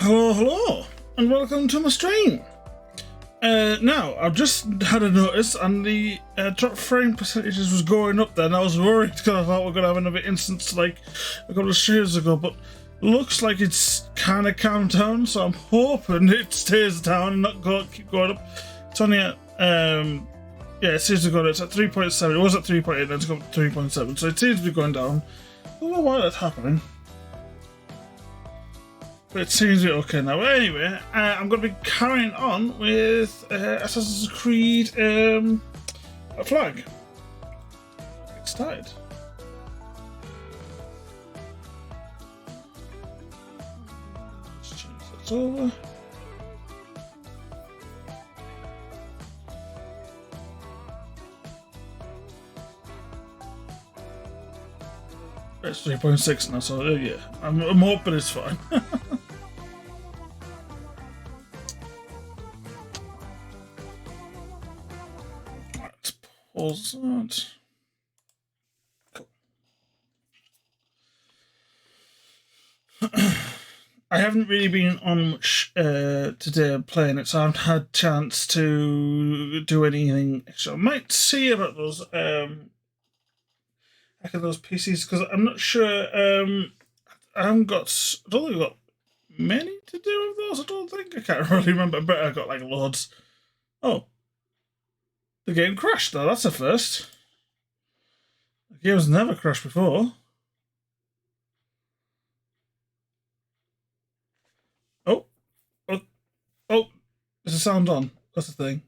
Hello, hello, and welcome to my stream. Now, I've just had a notice, and the drop frame percentages was going up there, and I was worried because I thought we are going to have another instance like a couple of streams ago, but looks like it's kind of calmed down, so I'm hoping it stays down and not keep going up. It's only at, yeah, it seems to go, it's at 3.7, it was at 3.8, then it's gone to 3.7, so it seems to be going down. I don't know why that's happening. But it seems to be okay now. But anyway, I'm going to be carrying on with Assassin's Creed Flag. Get started. Let's change that over. It's 3.6 now, so yeah, I'm hoping it's fine. Let's pause that. Cool. I haven't really been on much today playing it, so I haven't had chance to do anything extra. I might see about those those PCs, because I'm not sure. I don't think I've got many to do with those. I don't think. I can't really remember, but I got like loads. Oh, the game crashed though. That's a first. The game's never crashed before. Oh, there's a sound on. That's the thing.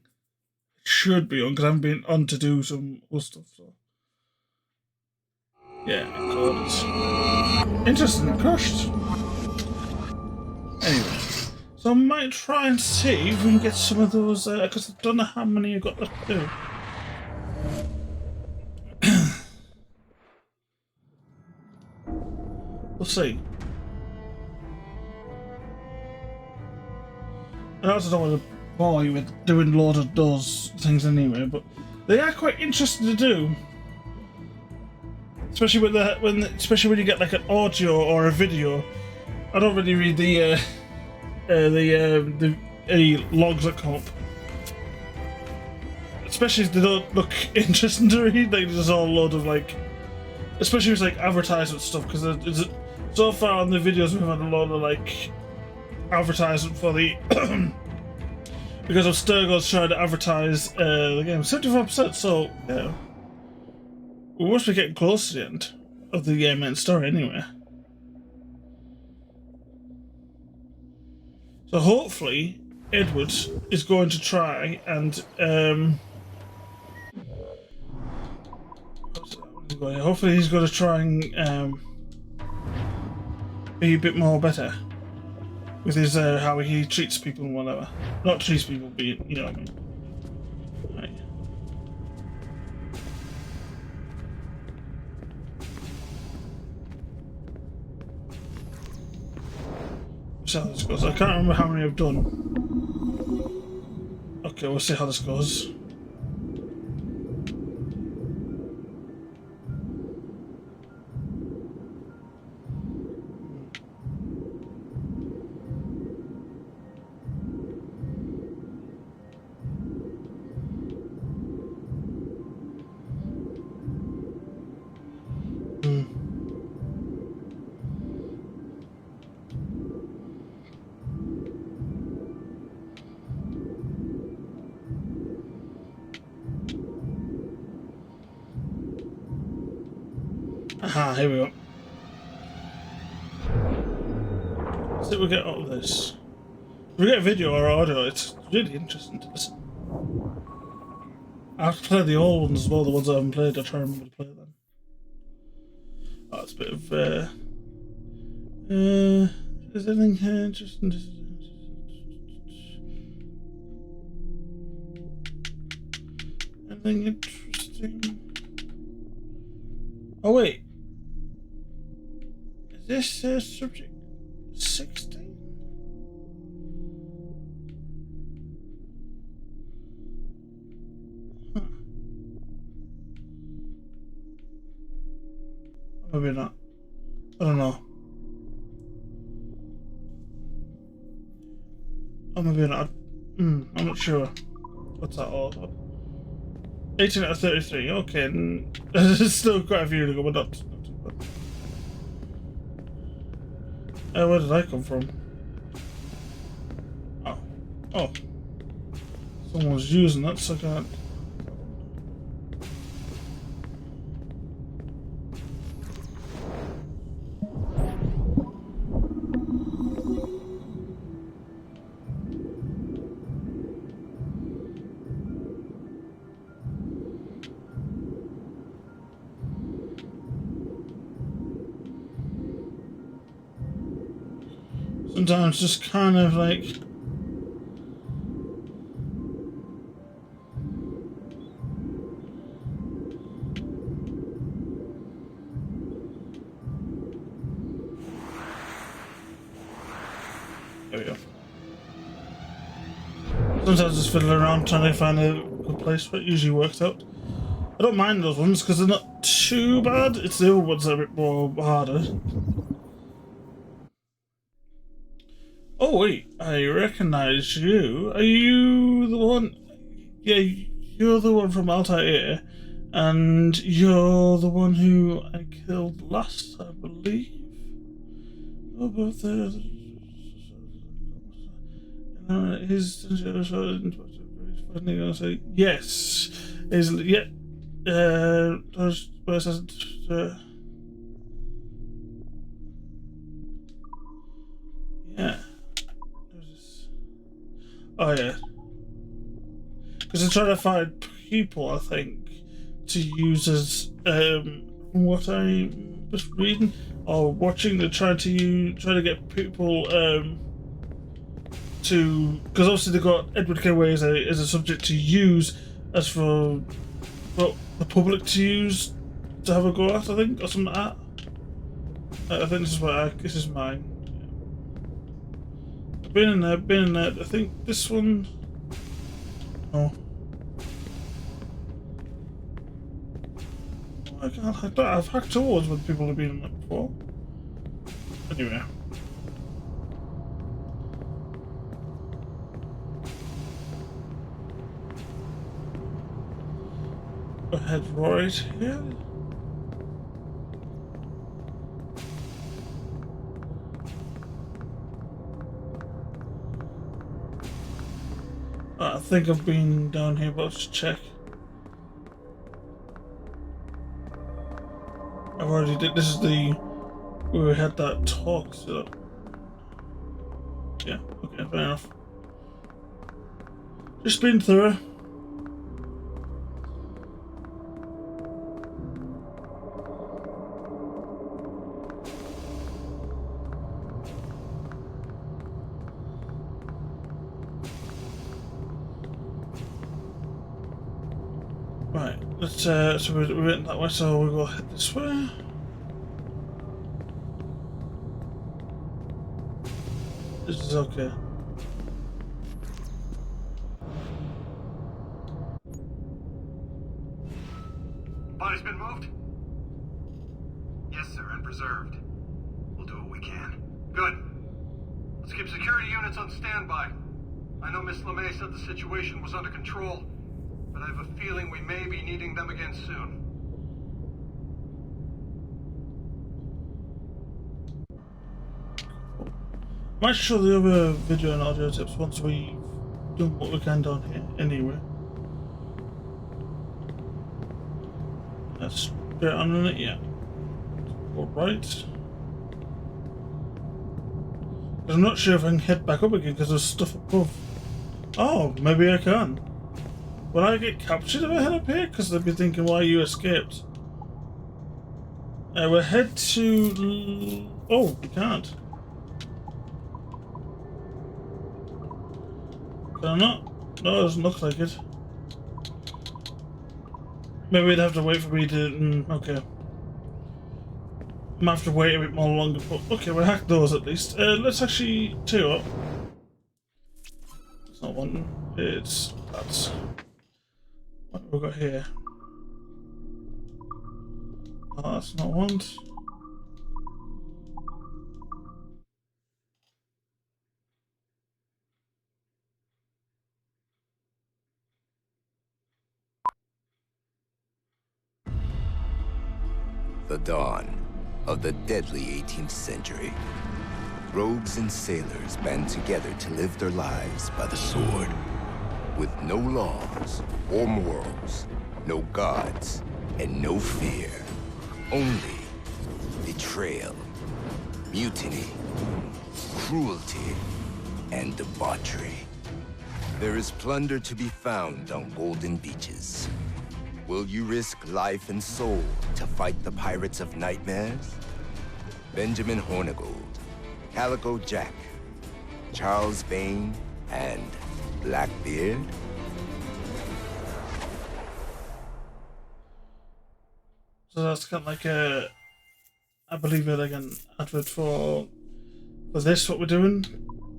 It should be on because I haven't been on to do some other stuff. So yeah, interesting. It crashed. Anyway, so I might try and see if we can get some of those because I don't know how many I've got left to do. We'll see. I also don't want to bore you with doing loads of those things anyway, but they are quite interesting to do. Especially especially when you get like an audio or a video. I don't really read the any logs that come up. Especially if they don't look interesting to read. Like there's all a load of like, especially with like advertisement stuff, because so far on the videos we've had a lot of like advertisement for the because of Sturgo's trying to advertise the game. 75%, so yeah. We must be getting close to the end of the main story anyway. So hopefully Edward is going to try and hopefully he's going to try and be a bit more better with his how he treats people and whatever. Not treats people, but you know what I mean. Right. See how this goes. I can't remember how many I've done. Okay, we'll see how this goes. Aha, here we go. Let's see what we get out of this. If we get a video or audio, it's really interesting to listen. I have to play the old ones as well, the ones I haven't played. I'll try and remember to play them. Oh, it's a bit of is there anything here interesting? Anything interesting? Oh wait. Is this subject 16? Huh. Maybe not. I don't know. Oh, maybe not. I'm not sure. What's that all about? 18 out of 33. Okay, there's still quite a few to go, but not too bad. Where did I come from? Oh. Oh. Someone's using that, so I can't. Sometimes just kind of like. There we go. Sometimes just fiddling around trying to find a good place, but it usually works out. I don't mind those ones because they're not too bad. It's the other ones that are a bit more harder. Oh wait, I recognise you. Are you the one? Yeah, you're the one from Altair, and you're the one who I killed last, I believe. About his yes, is yeah. Yeah. Oh yeah. Because they're trying to find people, I think, to use as from what I was reading or watching. They're trying to get people to, because obviously they've got Edward Kenway as a subject to use as for the public to use to have a go at, I think, or something like that. I think this is mine. I've been in there. I think this one. No. I've hacked towards when people have been in that before. Anyway. Go ahead right here. I think I've been down here, but let's check. I've already did. This is the where we had that talk. So yeah, okay, fair enough. Just been through. Right, let's so we went that way, so we'll go head this way. This is okay. Body's been moved? Yes, sir, and preserved. We'll do what we can. Good. Let's keep security units on standby. I know Miss LeMay said the situation was under control, but I have a feeling we may be needing them again soon. Might show the other video and audio tips once we've done what we can down here, anyway. That's straight on it, yeah. Go right. I'm not sure if I can head back up again because there's stuff above. Oh, maybe I can. Will I get captured if I head up here? Because they'll be thinking why you escaped. We'll head to... Oh, we can't. Can I not? No, it doesn't look like it. Maybe we'd have to wait for me to... okay. I might have to wait a bit more longer, but okay, we'll hack those at least. Let's actually two up. It's not one, it's... that's... what have we got here? Oh, that's not one. The dawn of the deadly 18th century. Rogues and sailors band together to live their lives by the sword. With no laws or morals, no gods, and no fear. Only betrayal, mutiny, cruelty, and debauchery. There is plunder to be found on golden beaches. Will you risk life and soul to fight the pirates of nightmares? Benjamin Hornigold, Calico Jack, Charles Vane, and Blackbeard? So that's kind of like a, I believe, like an advert for this, what we're doing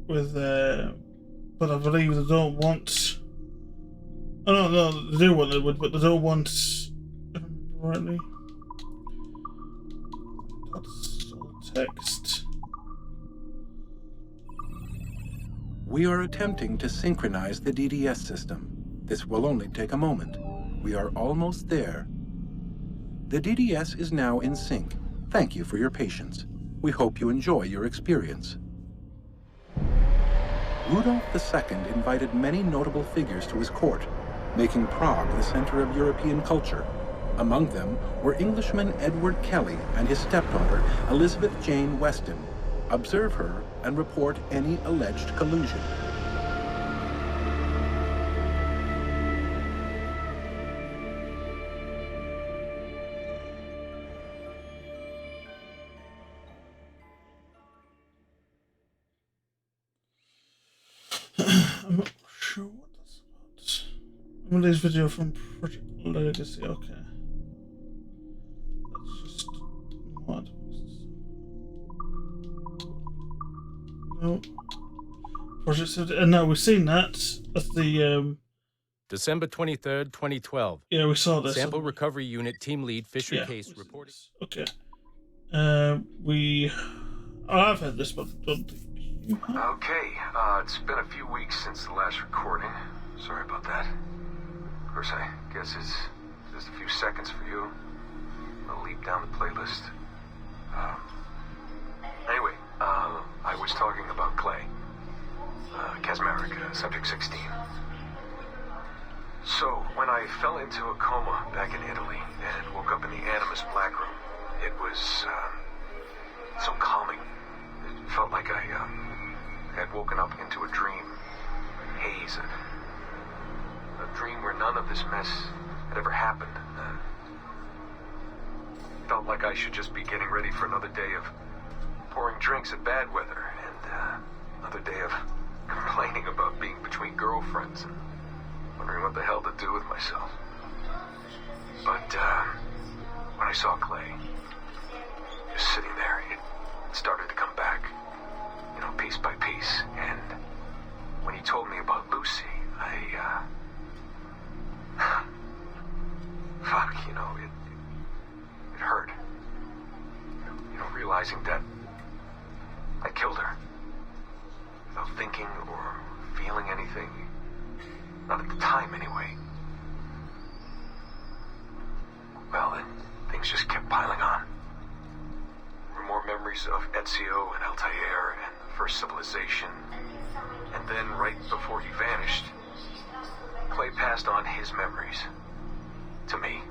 with, but I believe they don't want. Oh no, they do want it, but they don't want. If I remember rightly, that's all text. We are attempting to synchronize the DDS system. This will only take a moment. We are almost there. The DDS is now in sync. Thank you for your patience. We hope you enjoy your experience. Rudolf II invited many notable figures to his court, making Prague the center of European culture. Among them were Englishman Edward Kelly and his stepdaughter, Elizabeth Jane Weston. Observe her and report any alleged collusion. I'm not sure what that's about. I'm gonna video from Project Legacy. Okay, that's just what. No. Project, and now we've seen that. That's the December 23rd, 2012. yeah, we saw this. Sample Recovery Unit Team Lead Fisher Case reporting. Okay. I've had this, but don't think you have. Okay, it's been a few weeks since the last recording. Sorry about that. Of course, I guess it's just a few seconds for you. I'll leap down the playlist. Anyway, I was talking about Clay. Kaczmarek, Subject 16. So, when I fell into a coma back in Italy and woke up in the Animus Black Room, it was, so calming. It felt like I had woken up into a dream. Haze. A dream where none of this mess had ever happened. Felt like I should just be getting ready for another day of pouring drinks at bad weather and another day of complaining about being between girlfriends and wondering what the hell to do with myself. But when I saw Clay just sitting there, it started to come back, you know, piece by piece. And when he told me about Lucy, fuck, you know, it hurt. You know, realizing that I killed her without thinking or feeling anything. Not at the time, anyway. Well, then, things just kept piling on. There were more memories of Ezio and Altair and the First Civilization. And then, right before he vanished, Clay passed on his memories to me.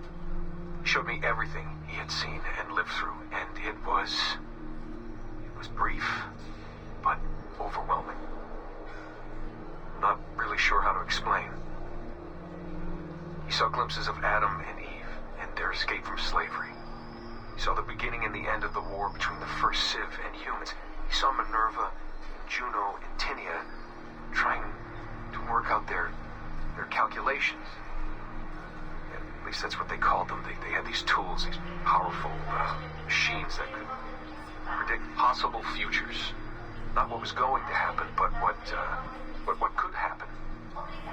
He showed me everything he had seen and lived through, and it was brief, but overwhelming. Not really sure how to explain. He saw glimpses of Adam and Eve and their escape from slavery. He saw the beginning and the end of the war between the first Civ and humans. He saw Minerva, Juno, and Tinia trying to work out their calculations. At least that's what they called them. They had these tools, these powerful machines that could predict possible futures. Not what was going to happen, but what could happen.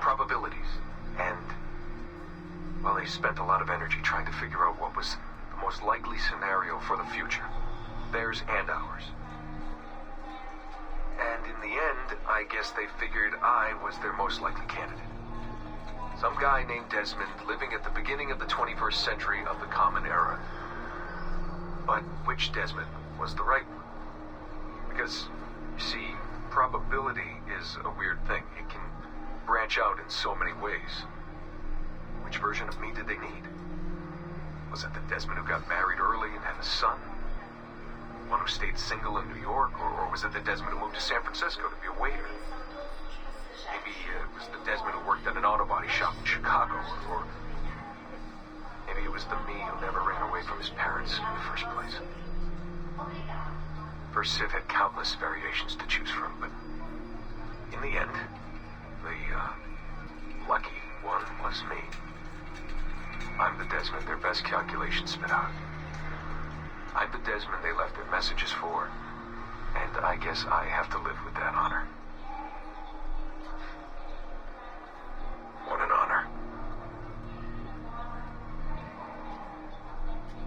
Probabilities. And, well, they spent a lot of energy trying to figure out what was the most likely scenario for the future. Theirs and ours. And in the end, I guess they figured I was their most likely candidate. Some guy named Desmond living at the beginning of the 21st century of the Common Era. But which Desmond was the right one? Because, you see, probability is a weird thing. It can branch out in so many ways. Which version of me did they need? Was it the Desmond who got married early and had a son? One who stayed single in New York? Or was it the Desmond who moved to San Francisco to be a waiter? Maybe it was the Desmond who worked at an auto body shop in Chicago, or maybe it was the me who never ran away from his parents in the first place. First Civ had countless variations to choose from, but in the end, the lucky one was me. I'm the Desmond their best calculations spit out. I'm the Desmond they left their messages for, and I guess I have to live with that honor. What an honor.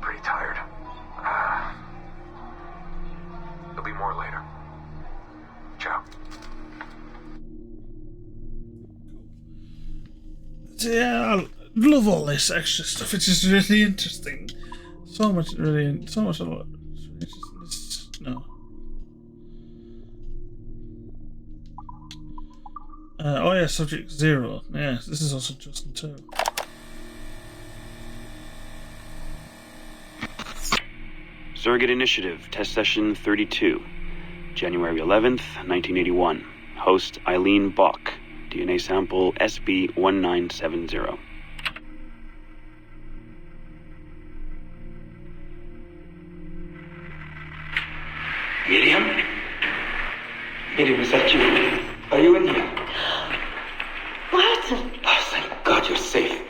Pretty tired. There'll be more later. Ciao. Yeah, I love all this extra stuff. It's just really interesting. So much. No. Oh yeah, subject 0. Yes, this is also Justin too. Surrogate Initiative, Test Session 32. January 11th, 1981. Host Eileen Bach. DNA sample SB1970. Miriam? Miriam, is that you? Are you in here? Bartle! Oh, thank God you're safe.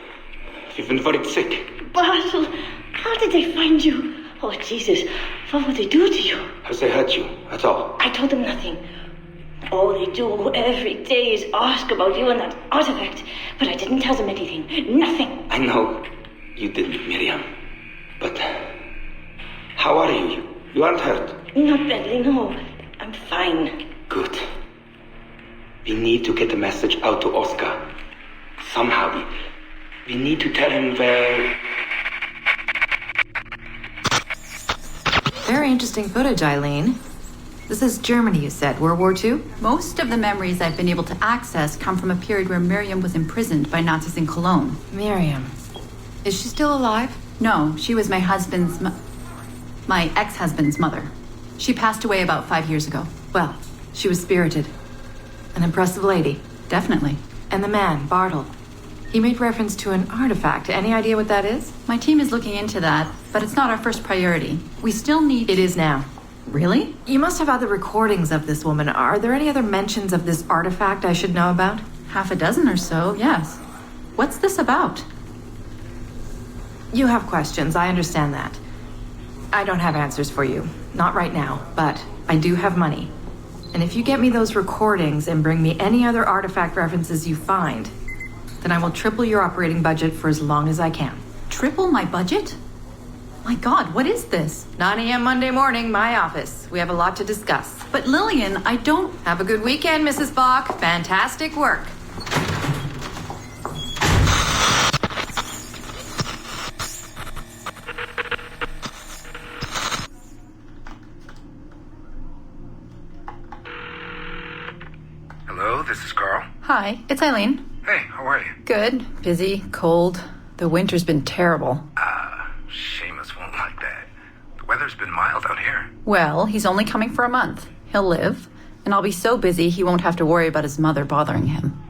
You've been worried sick. Bartle, how did they find you? Oh, Jesus, what would they do to you? Has they hurt you at all? I told them nothing. All they do every day is ask about you and that artifact. But I didn't tell them anything. Nothing. I know you didn't, Miriam. But how are you? You aren't hurt? Not badly, no. I'm fine. Good. We need to get the message out to Oscar. Somehow. We need to tell him where... Very interesting footage, Eileen. This is Germany, you said, World War II? Most of the memories I've been able to access come from a period where Miriam was imprisoned by Nazis in Cologne. Miriam. Is she still alive? No, she was my my ex-husband's mother. She passed away about 5 years ago. Well, she was spirited. An impressive lady. Definitely. And the man, Bartle. He made reference to an artifact. Any idea what that is? My team is looking into that, but it's not our first priority. We still need... It is now. Really? You must have other recordings of this woman. Are there any other mentions of this artifact I should know about? Half a dozen or so, yes. What's this about? You have questions, I understand that. I don't have answers for you. Not right now, but I do have money. And if you get me those recordings and bring me any other artifact references you find, then I will triple your operating budget for as long as I can. Triple my budget? My God, what is this? 9 a.m. Monday morning, my office. We have a lot to discuss. But Lillian, I don't... Have a good weekend, Mrs. Bach. Fantastic work. Hello, this is Carl. Hi, it's Eileen. Hey, how are you? Good. Busy, cold. The winter's been terrible. Seamus won't like that. The weather's been mild out here. Well, he's only coming for a month. He'll live. And I'll be so busy he won't have to worry about his mother bothering him.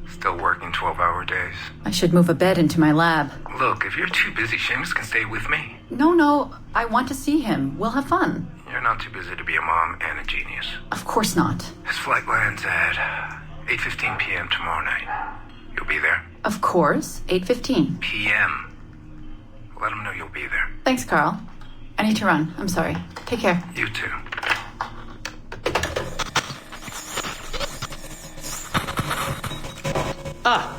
Still working 12-hour days. I should move a bed into my lab. Look, if you're too busy, Seamus can stay with me. No, I want to see him. We'll have fun. You're not too busy to be a mom and a genius. Of course not. His flight lands at 8:15 p.m. tomorrow night. You'll be there? Of course. 8:15 p.m. Let him know you'll be there. Thanks, Carl. I need to run. I'm sorry. Take care. You too.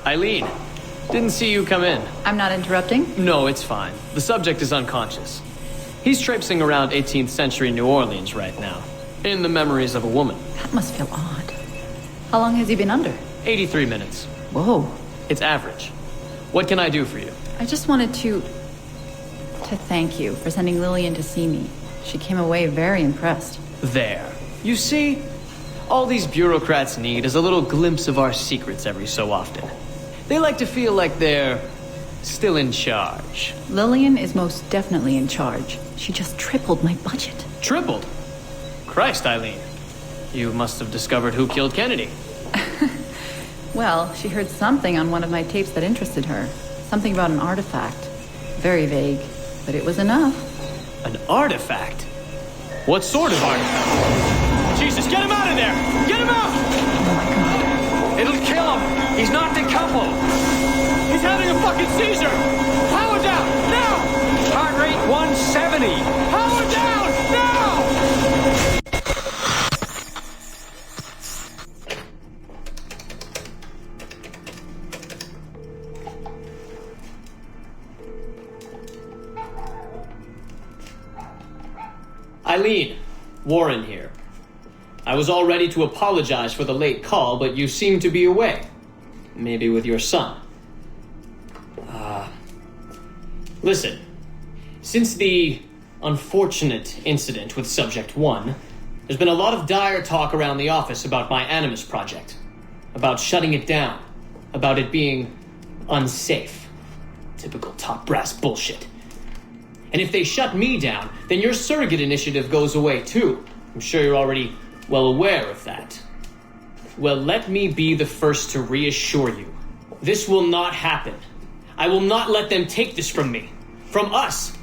Eileen. Didn't see you come in. I'm not interrupting? No, it's fine. The subject is unconscious. He's traipsing around 18th century New Orleans right now, in the memories of a woman. That must feel odd. How long has he been under? 83 minutes. Whoa. It's average. What can I do for you? I just wanted to... to thank you for sending Lillian to see me. She came away very impressed. There. You see? All these bureaucrats need is a little glimpse of our secrets every so often. They like to feel like they're still in charge. Lillian is most definitely in charge. She just tripled my budget. Tripled? Christ, Eileen. You must have discovered who killed Kennedy. Well, she heard something on one of my tapes that interested her. Something about an artifact. Very vague, but it was enough. An artifact? What sort of artifact? Jesus, get him out of there! Get him out! Oh my God. It'll kill him! He's not decoupled! He's having a fucking seizure! Power down! Now! Heart rate 170! Power down! Now! Eileen, Warren here. I was all ready to apologize for the late call, but you seem to be away. Maybe with your son. Listen. Since the unfortunate incident with Subject 1, there's been a lot of dire talk around the office about my Animus project. About shutting it down. About it being unsafe. Typical top brass bullshit. And if they shut me down, then your surrogate initiative goes away too. I'm sure you're already well aware of that. Well, let me be the first to reassure you. This will not happen. I will not let them take this from me. From us.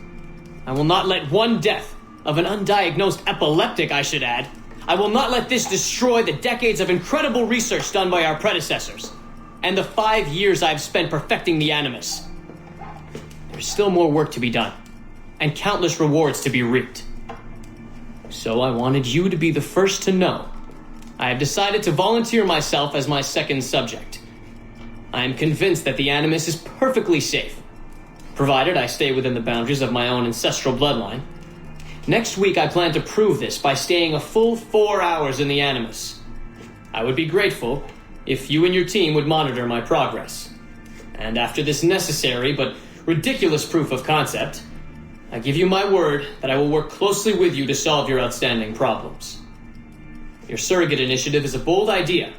I will not let one death, of an undiagnosed epileptic I should add, I will not let this destroy the decades of incredible research done by our predecessors, and the 5 years I've spent perfecting the Animus. There's still more work to be done, and countless rewards to be reaped. So I wanted you to be the first to know. I have decided to volunteer myself as my second subject. I am convinced that the Animus is perfectly safe, provided I stay within the boundaries of my own ancestral bloodline. Next week I plan to prove this by staying a full 4 hours in the Animus. I would be grateful if you and your team would monitor my progress. And after this necessary but ridiculous proof of concept, I give you my word that I will work closely with you to solve your outstanding problems. Your surrogate initiative is a bold idea,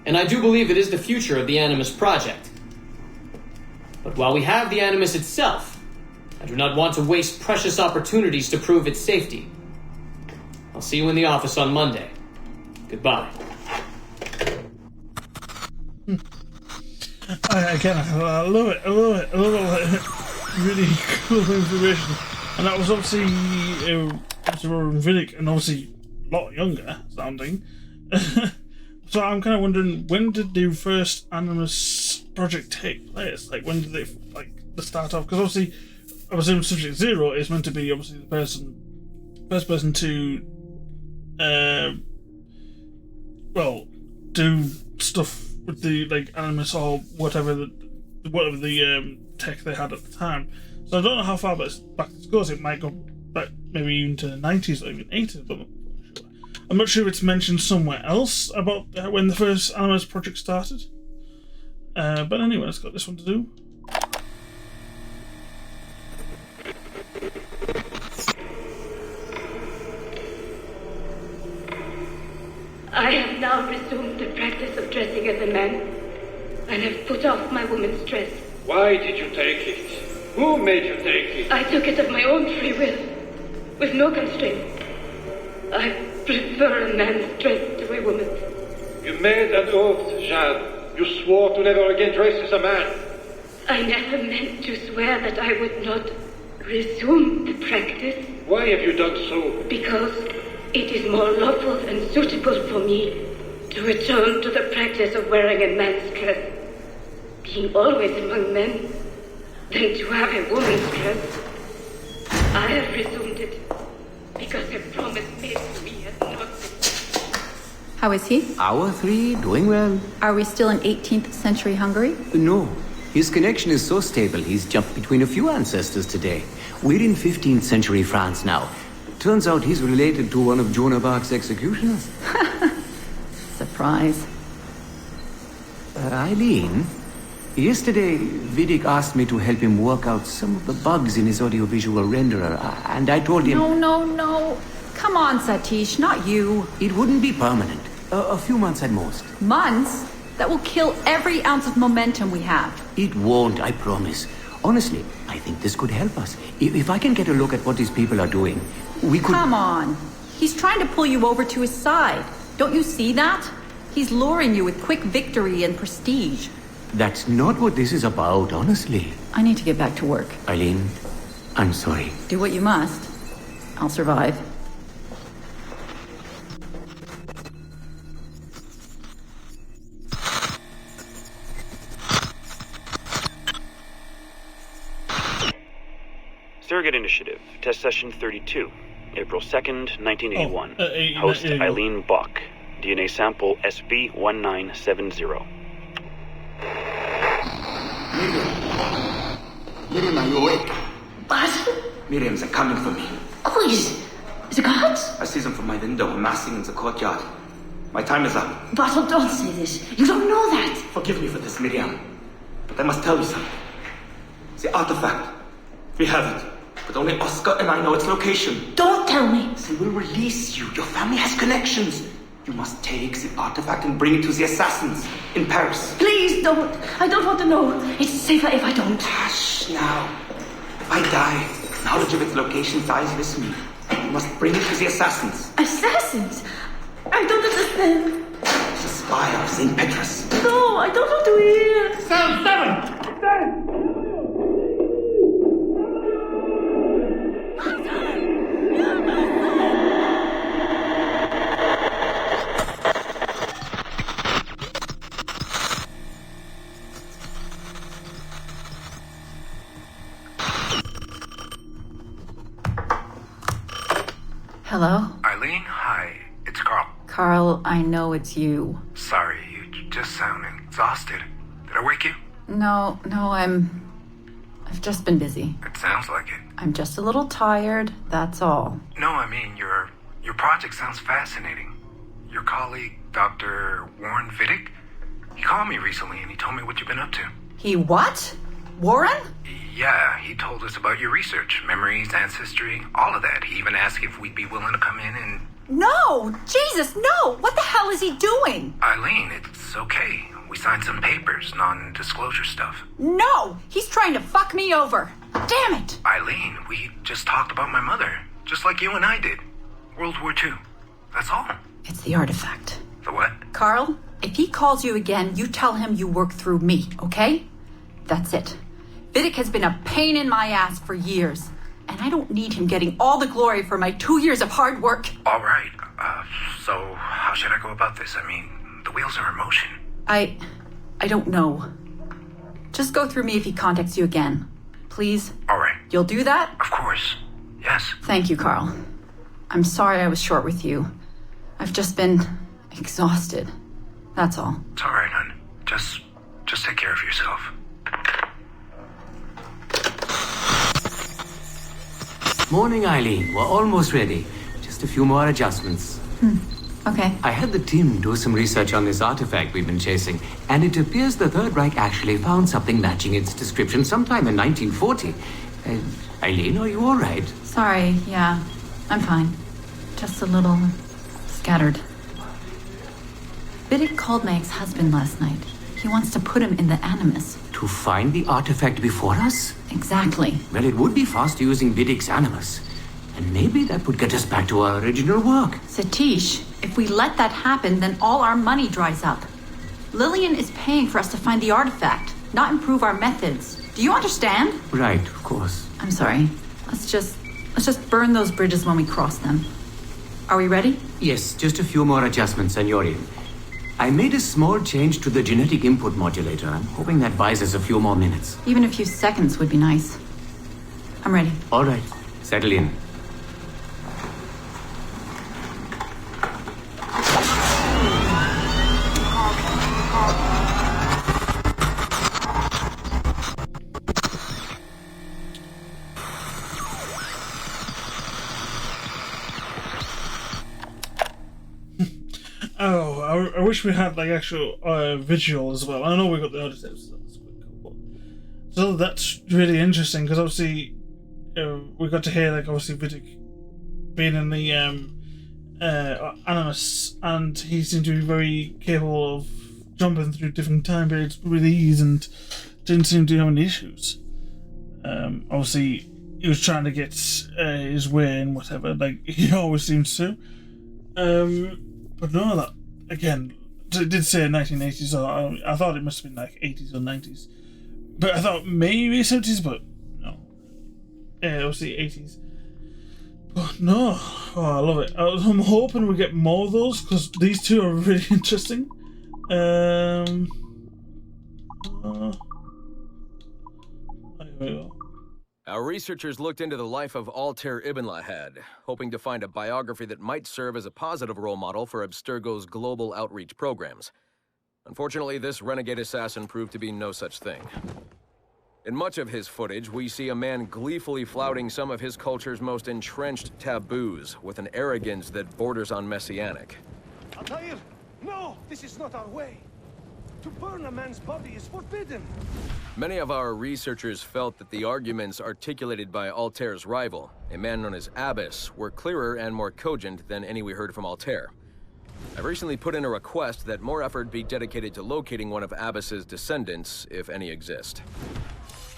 and I do believe it is the future of the Animus project. But while we have the Animus itself, I do not want to waste precious opportunities to prove its safety. I'll see you in the office on Monday. Goodbye. I love it. I love it. Really cool information. And that was obviously Rowan Vinnick, and obviously a lot younger sounding. So I'm kind of wondering, when did the first Animus project take place? Like, when did they the start off? Because obviously, I presume Subject 0 is meant to be obviously the first person to, do stuff with the Animus or whatever the tech they had at the time. So I don't know how far back this goes. It might go back maybe even to the 90s or even 80s, but I'm not sure if it's mentioned somewhere else about when the first Animus project started. But anyway, it's got this one to do. I have now resumed the practice of dressing as a man, and have put off my woman's dress. Why did you take it? Who made you take it? I took it of my own free will, with no constraint. I prefer a man's dress to a woman's. You made an oath, Jeanne. You swore to never again dress as a man. I never meant to swear that I would not resume the practice. Why have you done so? Because it is more lawful and suitable for me to return to the practice of wearing a man's dress, being always among men, than to have a woman's dress. I have resumed it because a promise made to me has not been. How is he? Our three, doing well. Are we still in 18th century Hungary? No. His connection is so stable, he's jumped between a few ancestors today. We're in 15th century France now. Turns out he's related to one of Joan of Arc's executioners. Surprise. Eileen, Yesterday, Vidic asked me to help him work out some of the bugs in his audiovisual renderer, and I told him... No. Come on, Satish, not you. It wouldn't be permanent. A few months at most. Months? That will kill every ounce of momentum we have. It won't, I promise. Honestly, I think this could help us. If I can get a look at what these people are doing, we could... Come on. He's trying to pull you over to his side. Don't you see that? He's luring you with quick victory and prestige. That's not what this is about, honestly. I need to get back to work. Eileen, I'm sorry. Do what you must. I'll survive. Surrogate Initiative, Test Session 32, April 2nd, 1981. Host Eileen Bach. DNA sample SB1970. Miriam, are you awake? What? Miriam, they're coming for me. Who is the guards? I see them from my window, amassing in the courtyard. My time is up. Bartle, don't say this. You don't know that. Forgive me for this, Miriam. But I must tell you something. The artifact. We have it. But only Oscar and I know its location. Don't tell me. They will release you. Your family has connections. You must take the artifact and bring it to the assassins in Paris. Please don't. I don't want to know. It's safer if I don't. Hush now. If I die, knowledge of its location dies with me. You must bring it to the assassins. Assassins? I don't understand. The spire of St. Petrus. No, I don't want to hear. Cell 7! Stand! Hello? Eileen, hi. It's Carl. Carl, I know it's you. Sorry, you just sound exhausted. Did I wake you? No, I've just been busy. It sounds like it. I'm just a little tired, that's all. No, I mean, your project sounds fascinating. Your colleague, Dr. Warren Vidic, he called me recently and he told me what you've been up to. He what? Warren? Yeah, he told us about your research, memories, ancestry, all of that. He even asked if we'd be willing to come in and... No! Jesus, no! What the hell is he doing? Eileen, it's okay. We signed some papers, non-disclosure stuff. No! He's trying to fuck me over. Damn it! Eileen, we just talked about my mother, just like you and I did. World War II. That's all. It's the artifact. The what? Carl, if he calls you again, you tell him you work through me, okay? That's it. Vidic has been a pain in my ass for years, and I don't need him getting all the glory for my 2 years of hard work. All right. So how should I go about this? I mean, the wheels are in motion. I don't know. Just go through me if he contacts you again. Please? All right. You'll do that? Of course. Yes. Thank you, Carl. I'm sorry I was short with you. I've just been exhausted. That's all. It's all right, hon. Just take care of yourself. Morning, Eileen. We're almost ready. Just a few more adjustments. Okay. I had the team do some research on this artifact we've been chasing, and it appears the Third Reich actually found something matching its description sometime in 1940. Eileen, are you all right? Sorry, yeah. I'm fine. Just a little scattered. Vidic called my ex-husband last night. He wants to put him in the Animus. To find the artifact before us? Exactly. Well, it would be faster using Vidic's Animus. And maybe that would get us back to our original work. Satish, if we let that happen, then all our money dries up. Lillian is paying for us to find the artifact, not improve our methods. Do you understand? Right, of course. I'm sorry. Let's just burn those bridges when we cross them. Are we ready? Yes, just a few more adjustments, and you're in. I made a small change to the genetic input modulator. I'm hoping that buys us a few more minutes. Even a few seconds would be nice. I'm ready. All right. Settle in. Oh, I wish we had like actual visual as well. I know we got the other tips. So that's quite cool. So that's really interesting because obviously we got to hear like obviously Vidic being in the Animus, and he seemed to be very capable of jumping through different time periods with ease and didn't seem to have any issues. Obviously he was trying to get his way and whatever, like he always seems to. But no, that again, it did say 1980s, so I thought it must have been like 80s or 90s. But I thought maybe 70s, but no. Yeah, obviously 80s. But no, oh, I love it. I'm hoping we get more of those because these two are really interesting. Here we go. Our researchers looked into the life of Altair Ibn Lahad, hoping to find a biography that might serve as a positive role model for Abstergo's global outreach programs. Unfortunately, this renegade assassin proved to be no such thing. In much of his footage, we see a man gleefully flouting some of his culture's most entrenched taboos, with an arrogance that borders on messianic. Altair, no! This is not our way! To burn a man's body is forbidden! Many of our researchers felt that the arguments articulated by Altair's rival, a man known as Abbas, were clearer and more cogent than any we heard from Altair. I've recently put in a request that more effort be dedicated to locating one of Abbas's descendants, if any exist.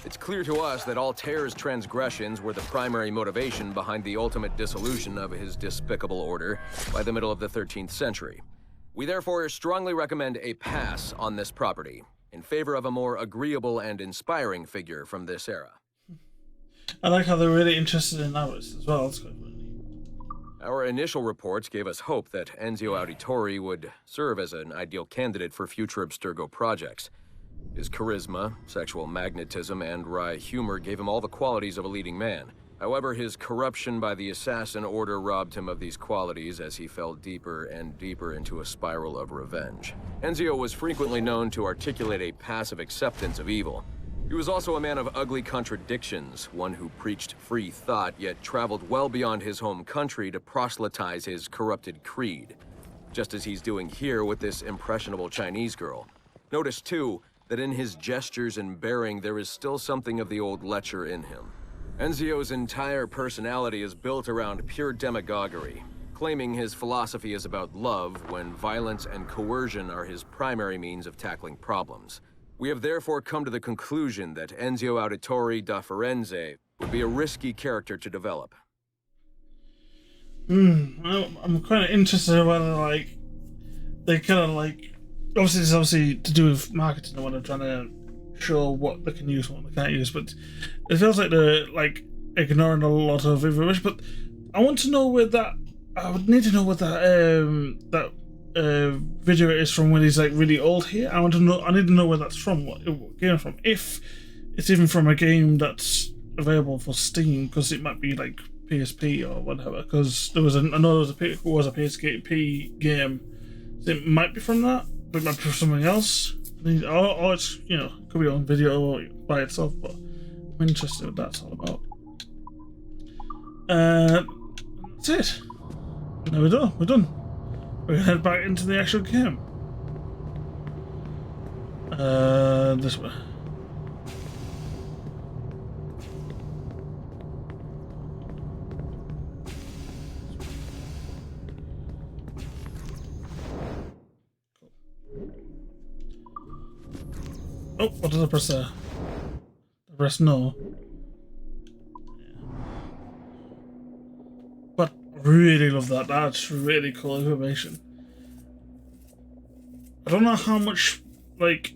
It's clear to us that Altair's transgressions were the primary motivation behind the ultimate dissolution of his despicable order by the middle of the 13th century. We therefore strongly recommend a pass on this property, in favor of a more agreeable and inspiring figure from this era. I like how they're really interested in Abbas as well. That's quite funny. Our initial reports gave us hope that Enzio Auditore would serve as an ideal candidate for future Abstergo projects. His charisma, sexual magnetism, and wry humor gave him all the qualities of a leading man. However, his corruption by the Assassin Order robbed him of these qualities as he fell deeper and deeper into a spiral of revenge. Enzio was frequently known to articulate a passive acceptance of evil. He was also a man of ugly contradictions, one who preached free thought, yet traveled well beyond his home country to proselytize his corrupted creed, just as he's doing here with this impressionable Chinese girl. Notice, too, that in his gestures and bearing there is still something of the old lecher in him. Enzio's entire personality is built around pure demagoguery, claiming his philosophy is about love when violence and coercion are his primary means of tackling problems. We have therefore come to the conclusion that Enzio Auditore da Firenze would be a risky character to develop. I'm kind of interested in whether, like, they kind of, like, obviously it's obviously to do with marketing and what they're trying to show what they can use and what they can't use, but it feels like they're, like, ignoring a lot of information. But I want to know where that, I would need to know what that video is from when he's, like, really old here. I need to know where that's from, what game from, if it's even from a game that's available for Steam, because it might be like PSP or whatever, because there was I know there was a PSP game, so it might be from that, but it might be from something else, or it's, you know, it could be on video by itself, but I'm interested in what that's all about. That's it. There we go, we're done. We're gonna head back into the actual game. This way. Oh, what does I press there? I press no. But really love that. That's really cool information. I don't know how much, like,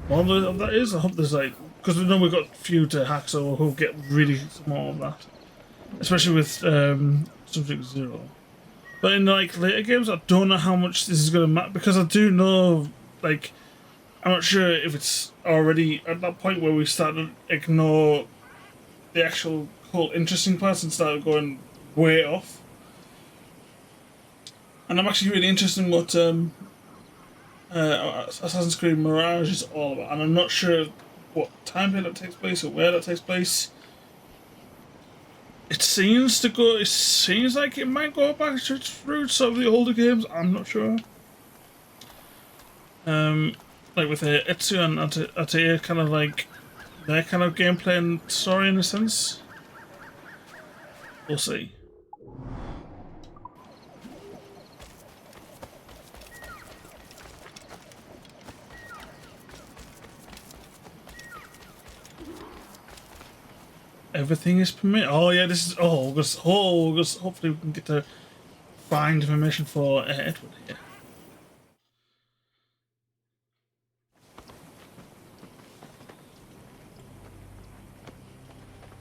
more of that is. I hope there's, like, because we know we've got few to hack, so we'll get really more of that. Especially with Subject Zero. But in, like, later games, I don't know how much this is going to matter, because I do know, like, I'm not sure if it's already at that point where we start to ignore the actual cool, interesting parts and start going way off. And I'm actually really interested in what Assassin's Creed Mirage is all about, and I'm not sure what time period that takes place or where that takes place. It seems like it might go back to its roots of the older games. I'm not sure. Like with Ezio and Altair kind of like their kind of gameplay and story in a sense. We'll see. Everything is permitted. Oh yeah, this is August. Hopefully we can get to find information for Edward here.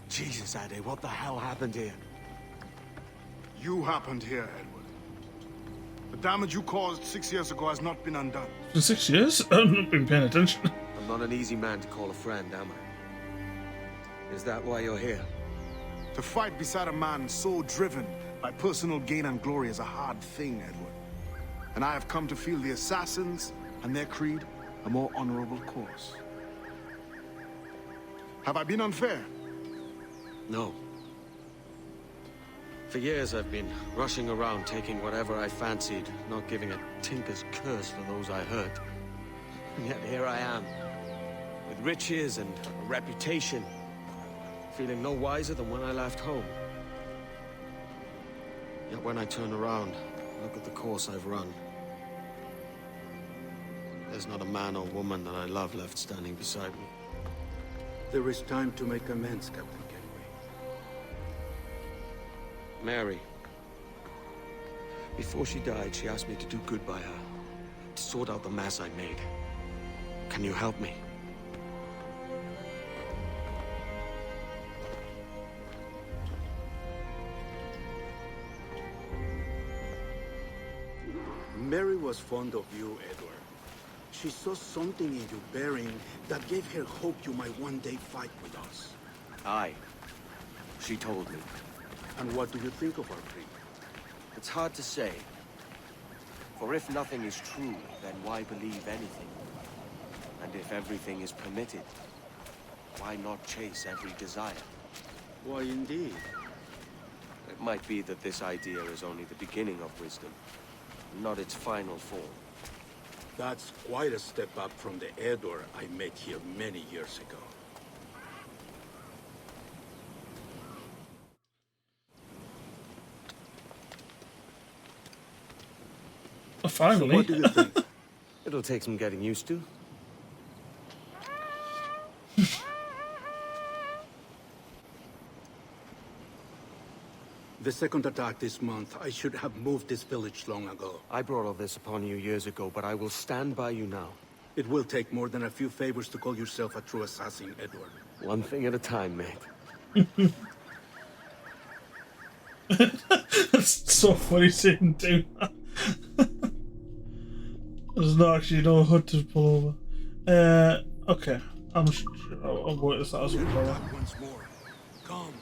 Jesus, Eddie, what the hell happened here? You happened here, Edward. The damage you caused 6 years ago has not been undone. For 6 years? I've not been paying attention. I'm not an easy man to call a friend, am I? Is that why you're here? To fight beside a man so driven by personal gain and glory is a hard thing, Edward. And I have come to feel the assassins and their creed a more honorable course. Have I been unfair? No. For years I've been rushing around taking whatever I fancied, not giving a tinker's curse for those I hurt. And yet here I am, with riches and a reputation, feeling no wiser than when I left home. Yet when I turn around, look at the course I've run. There's not a man or woman that I love left standing beside me. There is time to make amends, Captain Kenway. Mary. Before she died, she asked me to do good by her, to sort out the mess I made. Can you help me? Mary was fond of you, Edward. She saw something in your bearing that gave her hope you might one day fight with us. Aye. She told me. And what do you think of our creed? It's hard to say. For if nothing is true, then why believe anything? And if everything is permitted, why not chase every desire? Why, indeed. It might be that this idea is only the beginning of wisdom, not its final form. That's quite a step up from the Edward I met here many years ago. Finally. So what do you think? It'll take some getting used to. The second attack this month, I should have moved this village long ago. I brought all this upon you years ago, but I will stand by you now. It will take more than a few favors to call yourself a true assassin, Edward. One thing at a time, mate. That's so funny seeing do that. There's not actually no hood to pull over. Okay. I'll wait this out as well. Once more. Come.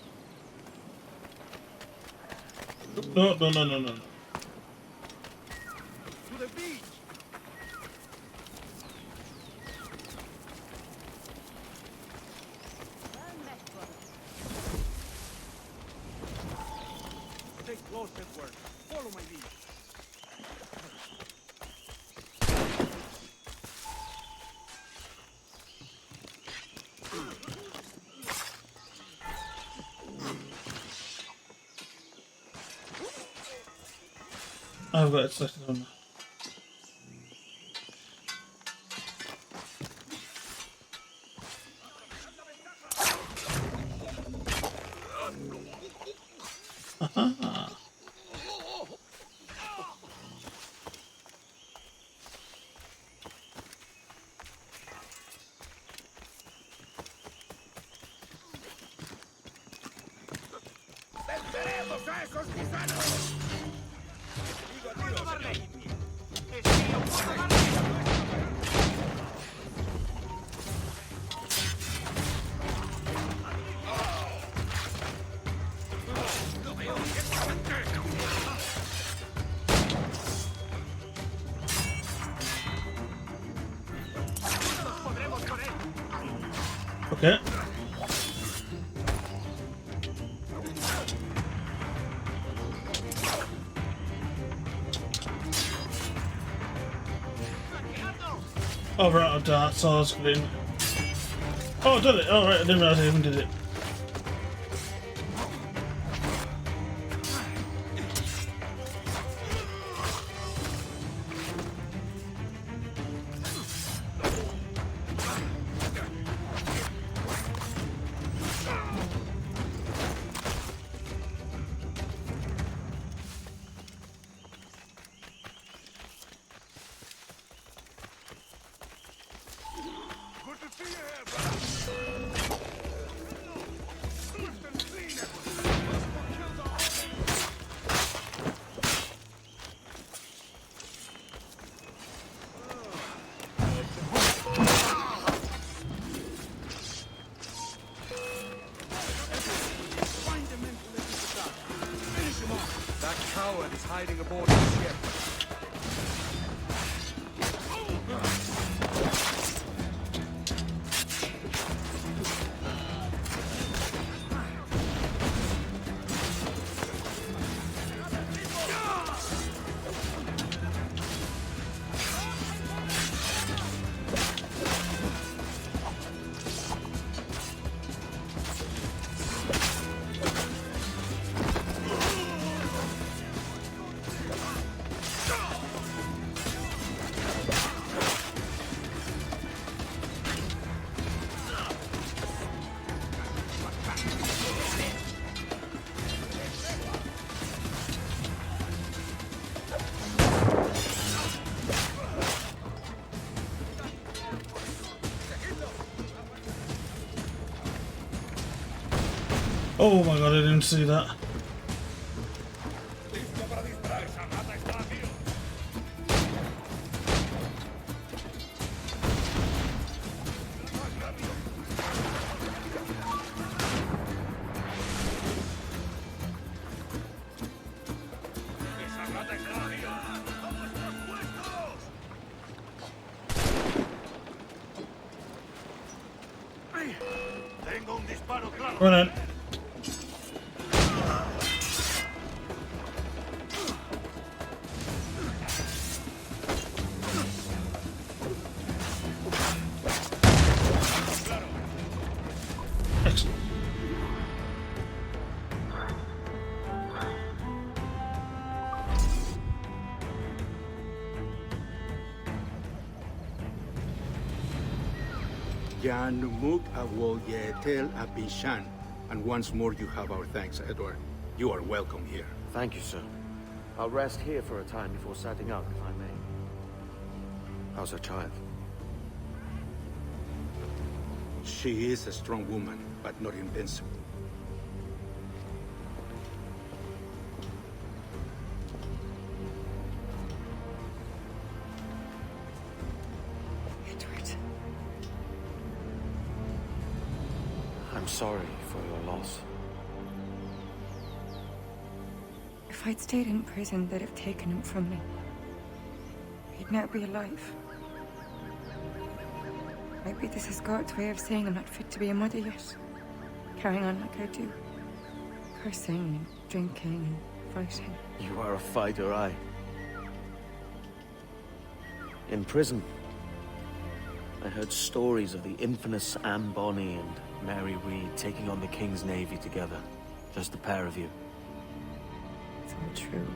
No. To the beach. Stay close, Edward. Follow my lead. I've got it selected on. Okay. Oh, right, so I was green. Oh, did it? Alright, I didn't realize I even did it. Howard is hiding aboard the ship. Oh my god, I didn't see that. Run in. Yanumuk Awoyetel Abishan. And once more you have our thanks, Edward. You are welcome here. Thank you, sir. I'll rest here for a time before setting out, if I may. How's her child? She is a strong woman, but not invincible. Edward. I'm sorry for your loss. If I'd stayed in prison, they'd have taken him from me. He'd now be alive. Maybe this is God's way of saying I'm not fit to be a mother yet. Carrying on like I do. Cursing and drinking and fighting. You are a fighter, aye. In prison, I heard stories of the infamous Anne Bonny and Mary Read taking on the King's Navy together. Just the pair of you. It's all true.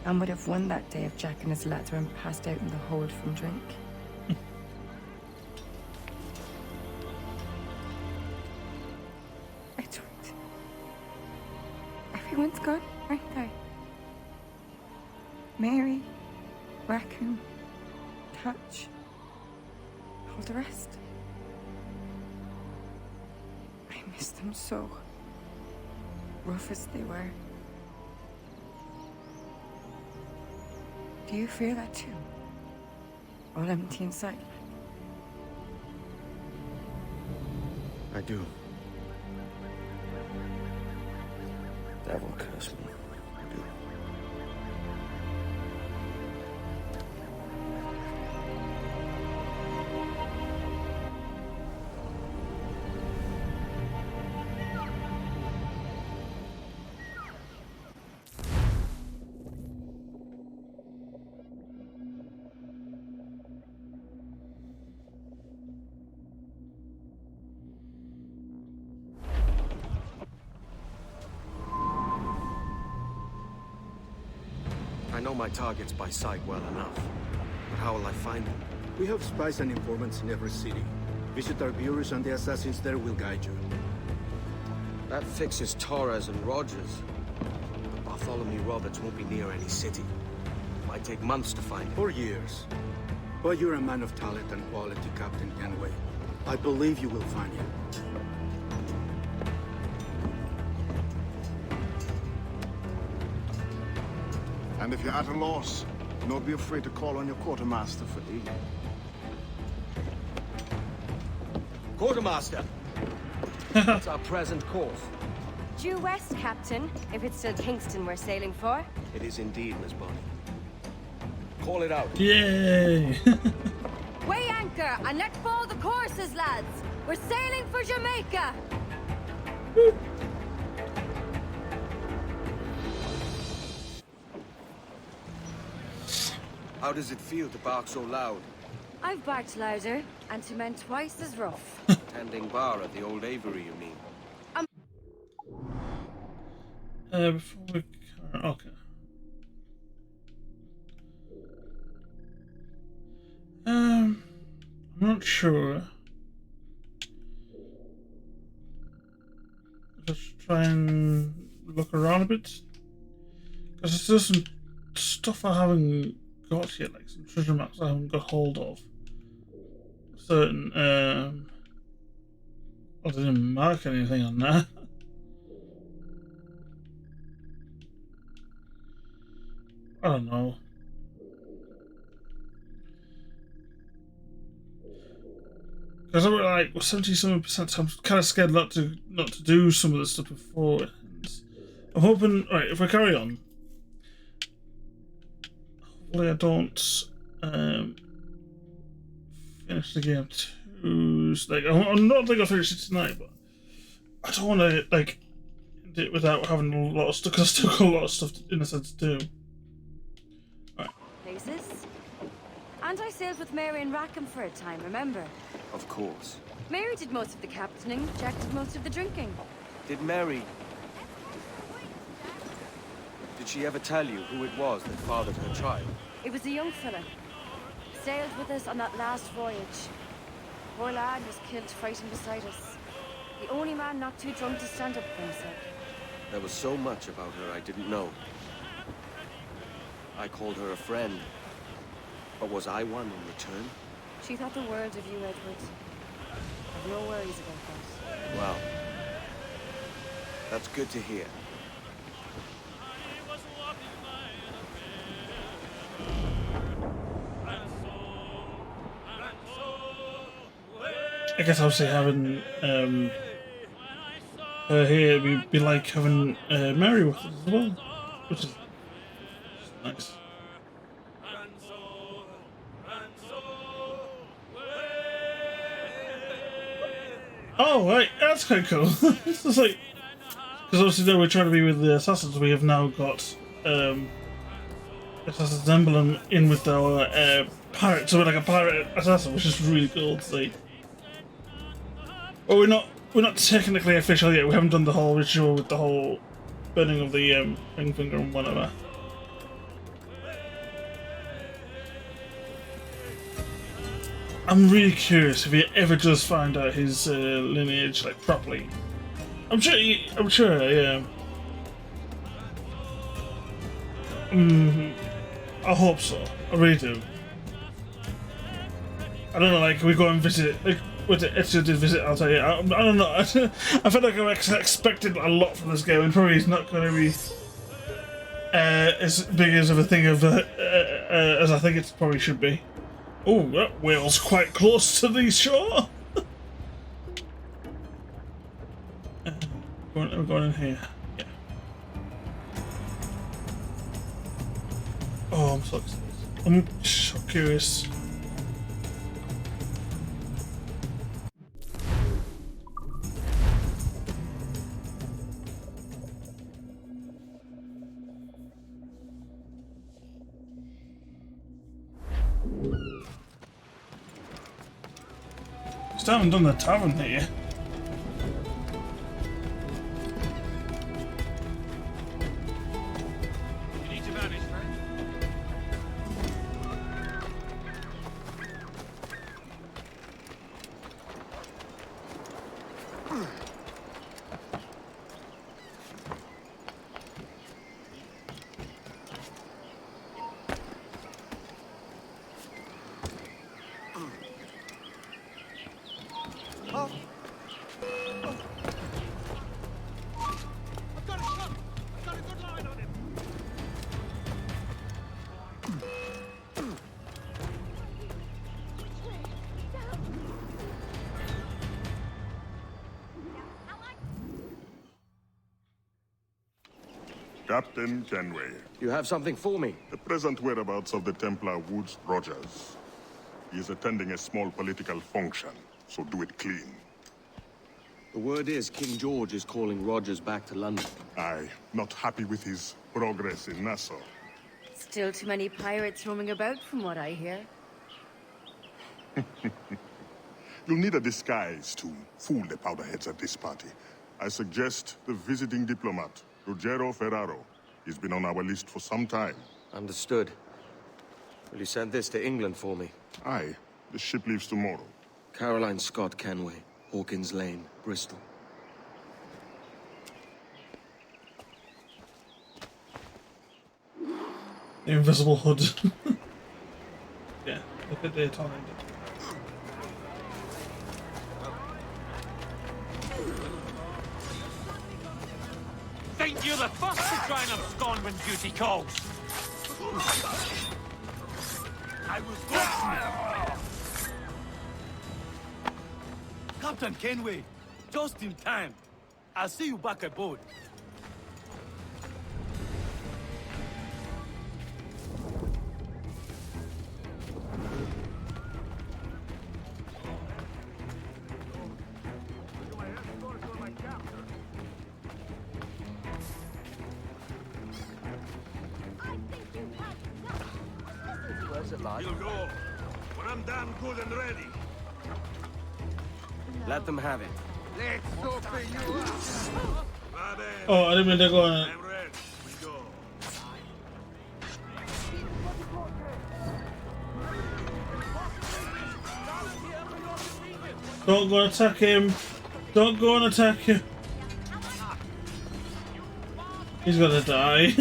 Anne would have won that day if Jack and his lads weren't passed out in the hold from drink. Edward. Everyone's gone, aren't they? Mary, Raccoon, Touch, all the rest. I miss them so. Rough as they were. Do you feel that too? All empty inside? I do. Devil curse me. I do. I know my targets by sight well enough. But how will I find them? We have spies and informants in every city. Visit our bureaus and the assassins there will guide you. That fixes Torres and Rogers. But Bartholomew Roberts won't be near any city. Might take months to find him. Or years. But you're a man of talent and quality, Captain Kenway. I believe you will find him. And if you're at a loss, don't be afraid to call on your quartermaster for aid. Quartermaster! What's our present course? Due west, Captain, if it's still Kingston we're sailing for. It is indeed, Miss Bonny. Call it out. Yay! Weigh anchor and let fall the courses, lads! We're sailing for Jamaica! How does it feel to bark so loud? I've barked louder, and to men twice as rough. Tending bar at the old Aviary, you mean? Before we... Okay. I'm not sure. Just try and look around a bit. Because there's some stuff I haven't got yet, like some treasure maps I haven't got hold of. Certain, I didn't mark anything on there. I don't know. Because I'm like 77%, so I'm kind of scared not to do some of the stuff before. And I'm hoping, right, if we carry on, hopefully I don't finish the game too. Like, I'm not think I'll finish it tonight, but I don't want to like do it without having a lot of stuff. Because I still got a lot of stuff in a sense to do. Right. Places. And I sailed with Mary and Rackham for a time, remember? Of course. Mary did most of the captaining, Jack did most of the drinking. Did Mary... Did she ever tell you who it was that fathered her child? It was a young fella. Sailed with us on that last voyage. Poor lad was killed fighting beside us. The only man not too drunk to stand up for himself. There was so much about her I didn't know. I called her a friend. But was I one in return? She thought the world of you, Edward. I've no worries about that. Well, that's good to hear. I guess obviously having her here would be like having Mary with us as well, which is nice. Oh, right, that's quite cool. It's just like, because obviously now we're trying to be with the assassins, we have now got Assassin's Emblem in with our pirate, so we're like a pirate assassin, which is really cool to see. Well, we're not technically official yet. We haven't done the whole ritual with the whole burning of the ring finger and whatever. I'm really curious if he ever does find out his lineage like properly. I'm sure, yeah. I hope so. I really do. I don't know, like we go and visit. Like, what Ezio did visit, I'll tell you. I don't know. I feel like I expected a lot from this game, and probably it's not going to be as big as of a thing of as I think it probably should be. Oh, that whale's quite close to the shore. We're going in here. Yeah. Oh, I'm so excited. I'm so curious. Still haven't done the tavern here. You need to vanish, friend? Captain Kenway. You have something for me? The present whereabouts of the Templar Woods Rogers. He is attending a small political function, so do it clean. The word is King George is calling Rogers back to London. Aye, not happy with his progress in Nassau. Still too many pirates roaming about, from what I hear. You'll need a disguise to fool the powderheads at this party. I suggest the visiting diplomat, Ruggiero Ferraro. He's been on our list for some time. Understood. Will you send this to England for me? Aye. The ship leaves tomorrow. Caroline Scott Kenway, Hawkins Lane, Bristol. The invisible hood. Yeah, look at the time. Think you're the first to try and abscond when duty calls? I was Captain Kenway, just in time. I'll see you back aboard. You'll go when I'm damn good and ready. Let them have it. Let's open you up. Oh, I didn't mean to go on it. I'm ready. We go. Don't go and attack him. Don't go and attack him. He's gonna die.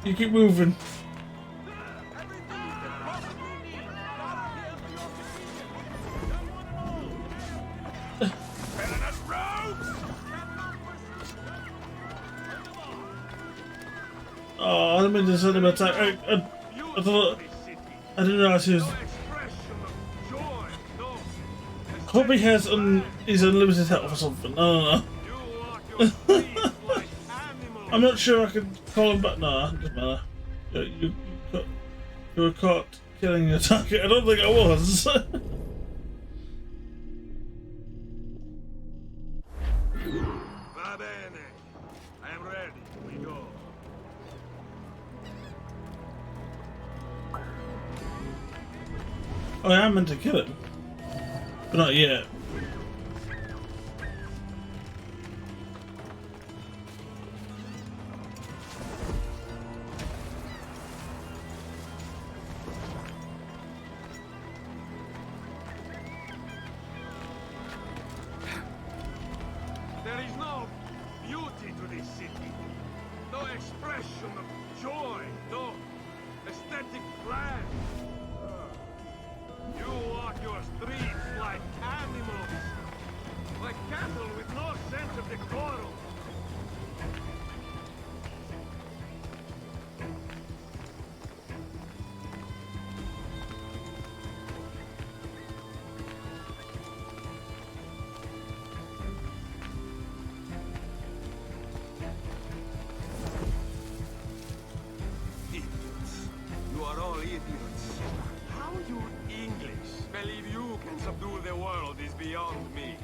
You keep moving. Oh, I didn't mean to send him an attack. I thought I didn't realize he was. I hope he has he's unlimited health or something. No. I'm not sure I can call him back. No, it doesn't matter. You were caught killing your target. I don't think I was. Va bene. I am ready. We go. Oh, I am meant to kill him, but not yet. There is no beauty to this city. No expression of joy. No aesthetic flash. You walk your streets like animals. Like cattle with no sense of decorum. Idiots. You are all idiots. How you English believe you can subdue the world is beyond me.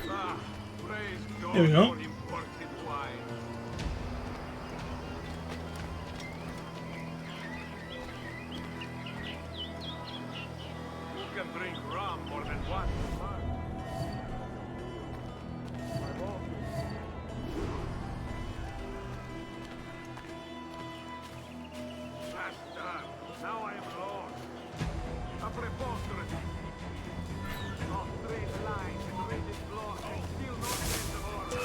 Ah, praise God Here we go. for imported wine. Who can drink rum more than once a month? That's done. Now I am alone. A preposterous. Off straight lines and rigid blocks and still no sense of order.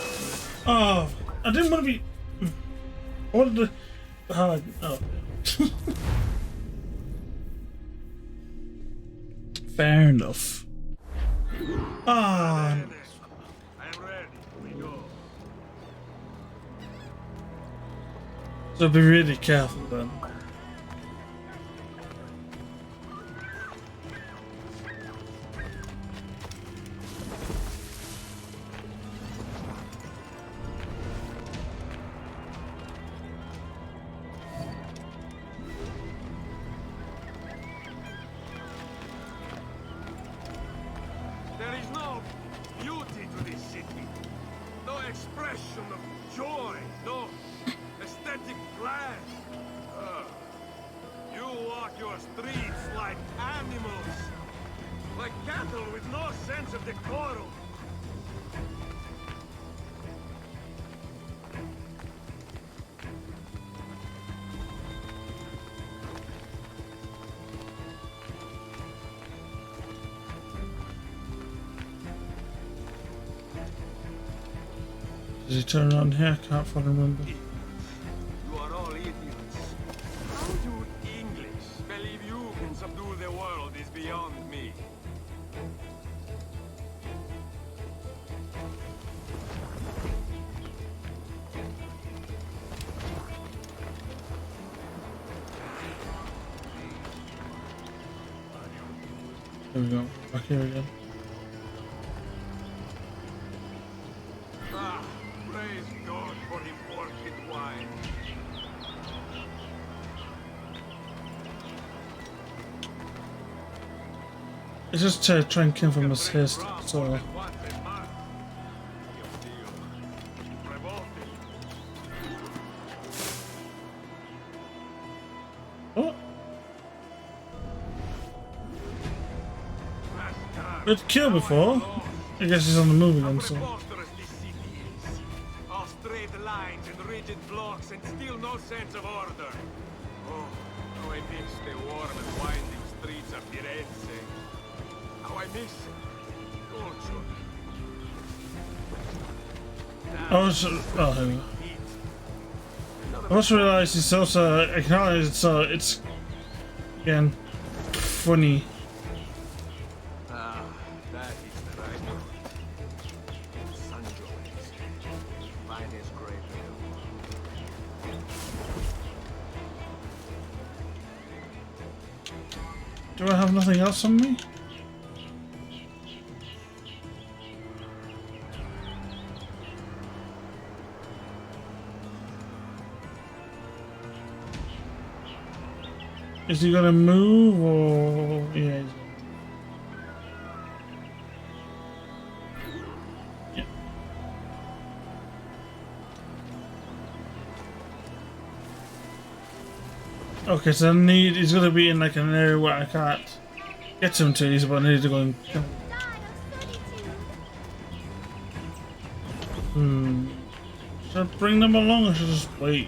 Oh, I didn't want to be. I wanted to. Oh. Fair enough. Ah. I am ready. We go. So be really careful then. There is no beauty to this city. No expression of joy. No aesthetic plan. You walk your streets like animals. Like cattle with no sense of decorum. Does he turn around here? I can't fucking remember. You are all idiots. How do English believe you can subdue the world is beyond me. There we go. Back here again. Ah, praise God for imported wine. It's just drinking from his fist, so. What? Been killed before? I guess he's on the move again, so. All straight lines and rigid blocks and still no sense of order. Oh, how I miss the warm and winding streets of Firenze. How I miss culture. Oh, here we go. I just realised it's also acknowledged, so it's again funny. Ah, that is the right word. San Giovanni's finest grape Do I have nothing else on me? Is he gonna move or yeah? Yeah. Okay, so he's gonna be in like an area where I can't get him to. He's about need to go and. Should I bring them along or should I just wait?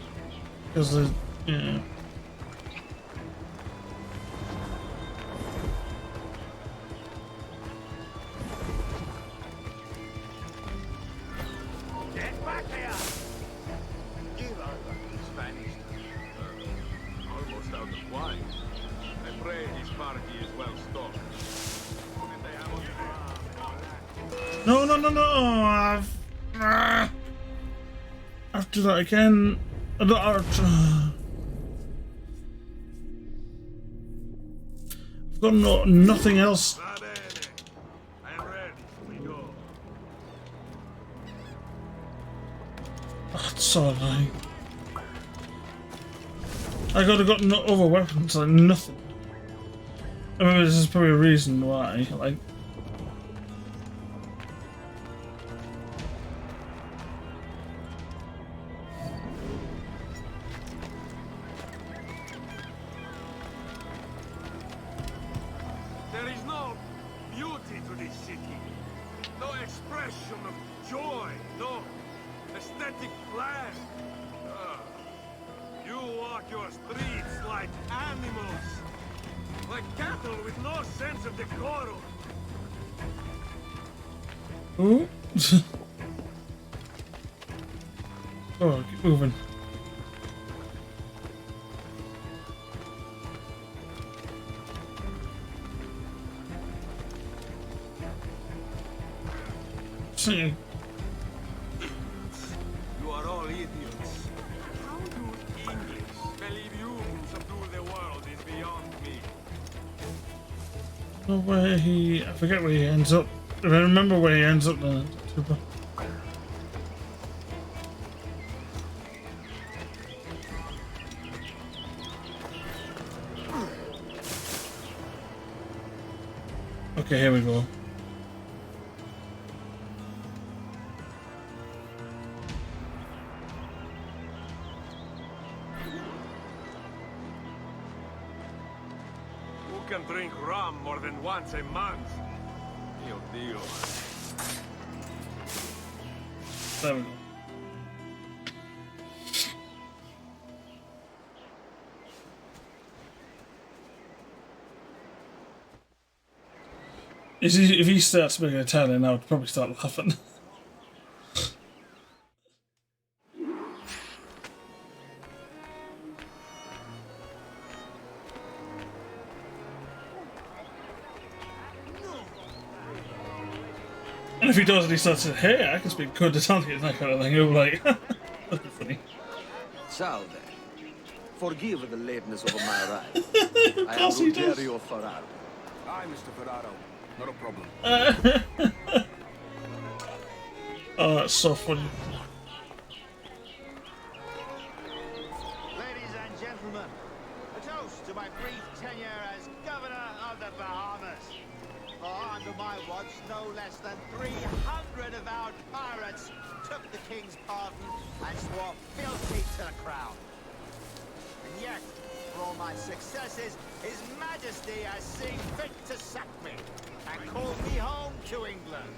Because yeah. Get back here! Give over, Spanish. Almost out of wine. I pray this party is well stocked. No! I have to do that again. I've got nothing else. That's so annoying. I could have got no other weapons, like nothing. I mean, this is probably a reason why, like. There is no beauty to this city. No expression of joy. No aesthetic plan. You walk your streets like animals. Like cattle with no sense of decorum. Ooh. Oh, keep moving. singing. You are all idiots. How do English believe you can subdue the world is beyond me. Oh, where he... I forget where he ends up. I remember where he ends up then. Super. Okay, here we go. Who can drink rum more than once a month? Mio Dio. There we go. If he starts speaking Italian, I would probably start laughing. And if he does and he starts saying, hey, I can speak good Italian, that kind of thing, I'm like, that'd be funny. Salve. Forgive the lateness of my ride. I am Ruggiero Ferraro. Hi, Mr. Ferraro. Not a problem. Oh, that's so funny. Ladies and gentlemen, a toast to my brief tenure as Governor of the Bahamas. For under my watch, no less than 300 avowed pirates took the King's pardon and swore fealty to the crown. And yet, for all my successes, His Majesty has seen fit to sack me and call me home to England.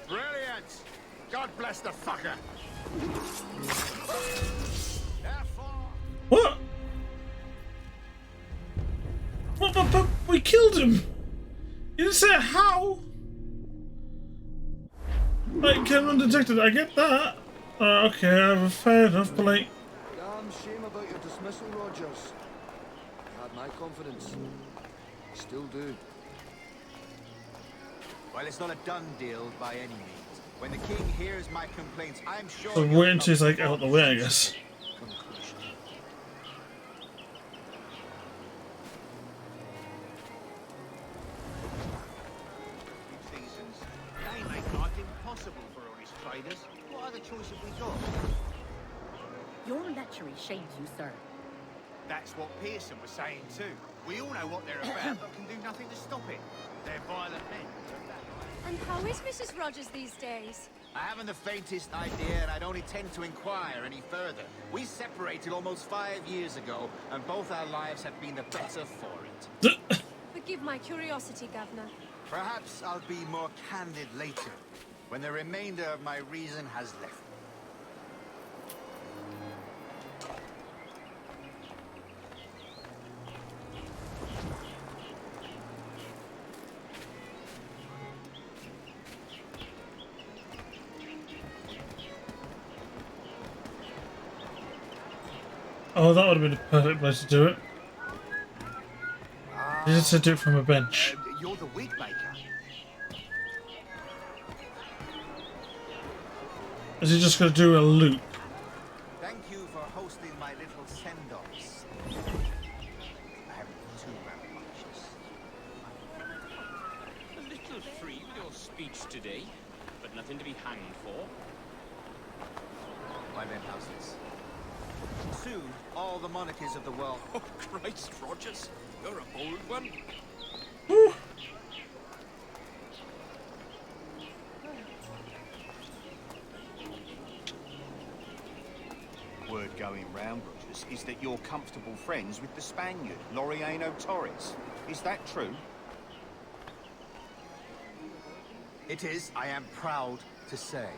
Brilliant! God bless the fucker! What? But we killed him! You didn't say how! Like, came undetected, I get that. Okay, fair enough, but like... Damn shame about your dismissal, Rogers. You had my confidence. Still do. Well, it's not a done deal by any means. When the King hears my complaints, I'm sure... So wait until he's like out the way, I guess. They make life impossible for honest traders. What other choice have we got? Your lechery shames you, sir. That's what Pearson was saying too. We all know what they're about, but can do nothing to stop it. They're violent men. And how is Mrs. Rogers these days? I haven't the faintest idea, and I don't intend to inquire any further. We separated almost 5 years ago, and both our lives have been the better for it. Forgive my curiosity, Governor. Perhaps I'll be more candid later, when the remainder of my reason has left me. Oh, that would have been a perfect place to do it. You just said do it from a bench. You're the wig maker. Is he just going to do a loop? Thank you for hosting my little send-offs. I haven't been too rambunctious. A little free with your speech today, but nothing to be hanged for. Why then, houses? Soon, all the monarchies of the world... Oh, Christ, Rogers. You're a bold one. Word going round, Rogers, is that you're comfortable friends with the Spaniard, Laureano Torres. Is that true? It is, I am proud to say.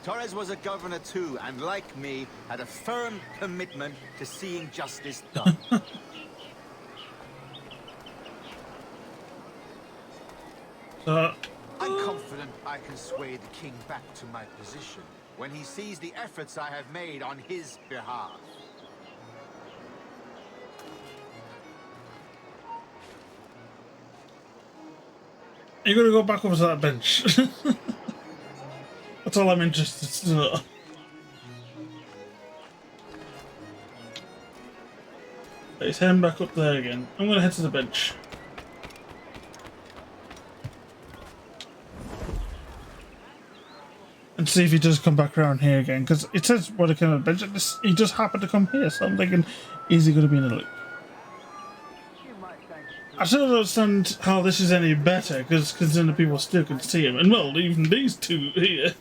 Torres was a governor too, and like me, had a firm commitment to seeing justice done. I'm confident I can sway the king back to my position when he sees the efforts I have made on his behalf. You're gonna go back over to that bench. That's all I'm interested to know. He's heading back up there again. I'm gonna head to the bench. And see if he does come back around here again, because it says what a kind of bench. He just happened to come here, so I'm thinking, is he going to be in a loop? I still don't understand how this is any better, because considering the people still can see him, and well, even these two here.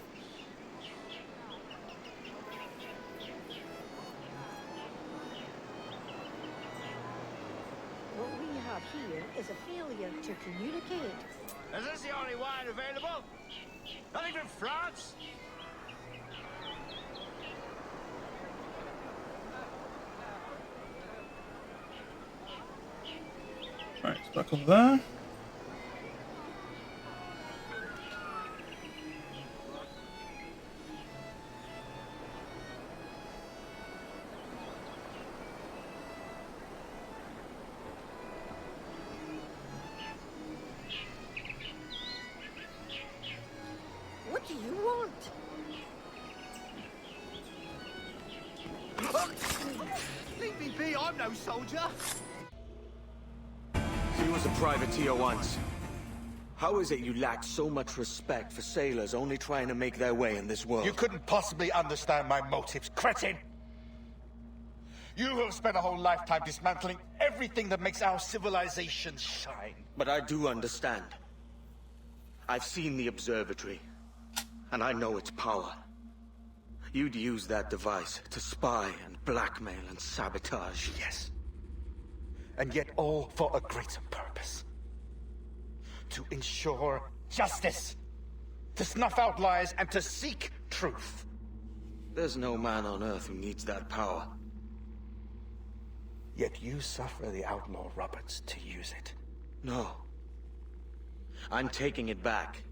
What we have here is a failure to communicate. Is this the only wine available? Nothing from France? Right, it's back over there. What do you want? Leave me be, I'm no soldier. He was a privateer once. How is it you lack so much respect for sailors only trying to make their way in this world? You couldn't possibly understand my motives, cretin! You have spent a whole lifetime dismantling everything that makes our civilization shine. But I do understand. I've seen the observatory, and I know its power. You'd use that device to spy and blackmail and sabotage. Yes. And yet all for a greater purpose. To ensure justice. To snuff out lies and to seek truth. There's no man on Earth who needs that power. Yet you suffer the outlaw Roberts to use it. No. I'm taking it back.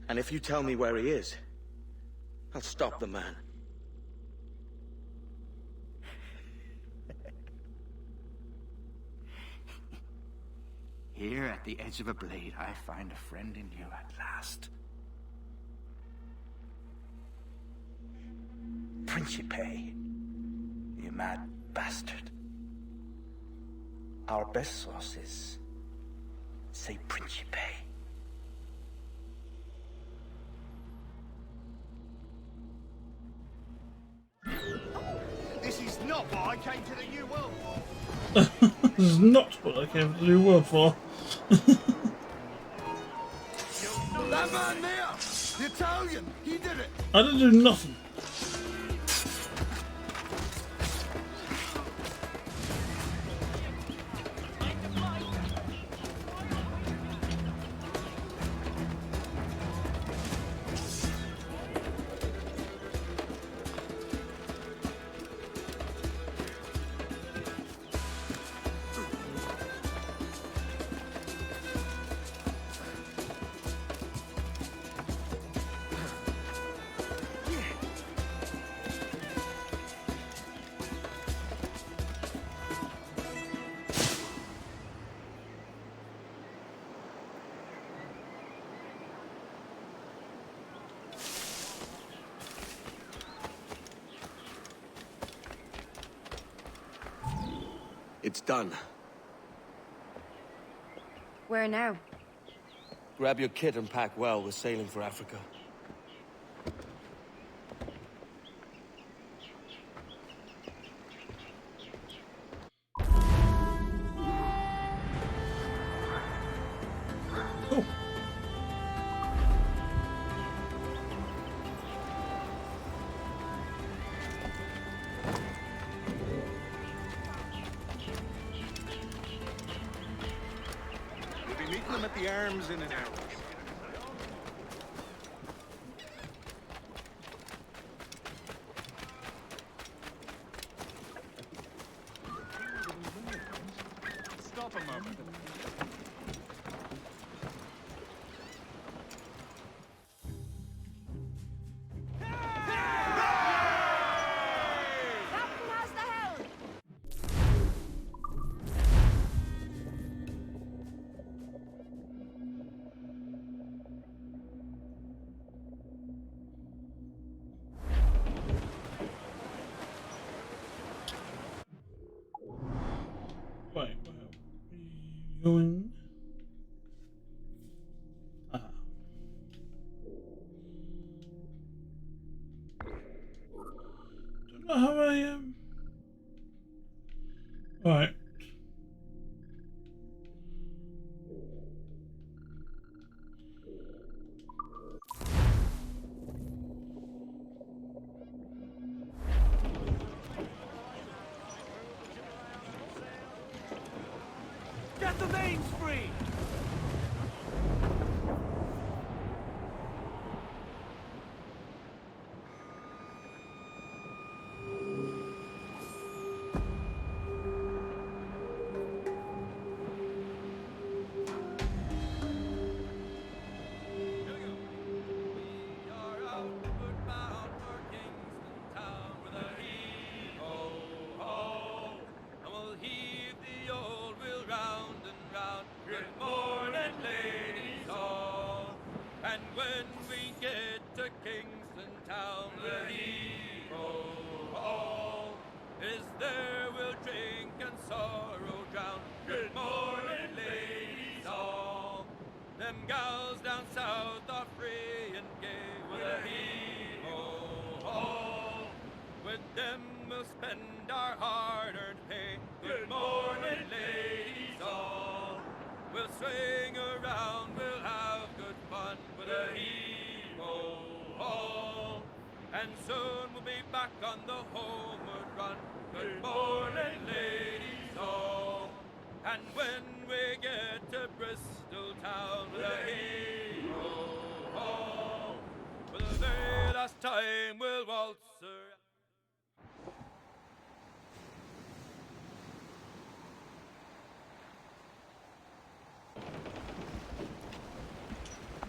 And if you tell me where he is, I'll stop the man. Here at the edge of a blade, I find a friend in you at last. Principe, you mad bastard. Our best sources say Principe. This is not what I came to the New World for. This is not what I came to the New World for. That man there! The Italian! He did it! I didn't do nothing. It's done. Where now? Grab your kit and pack well. We're sailing for Africa. We'll be meeting them at the arms in an hour. Stop a moment. Captain has the helm! Wait, where are we going? Don't know how I am. Right. Get the mains free!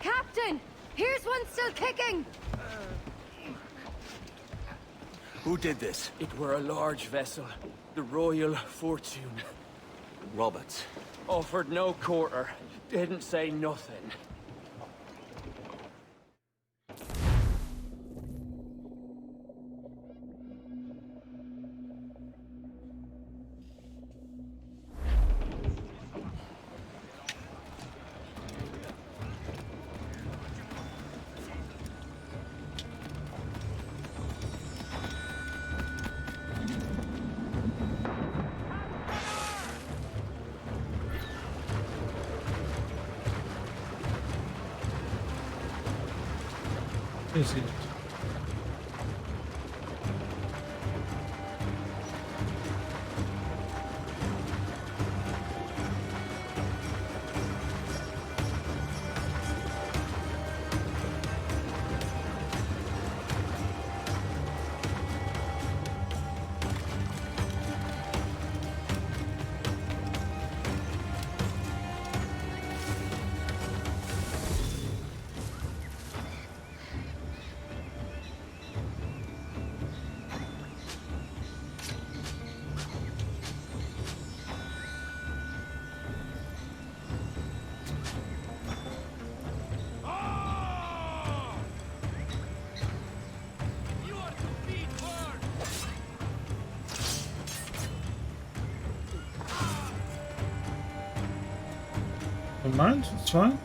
Captain! Here's one still kicking! Who did this? It were a large vessel, the Royal Fortune. Roberts. Offered no quarter, didn't say nothing. Is it? Don't mind, it's fine.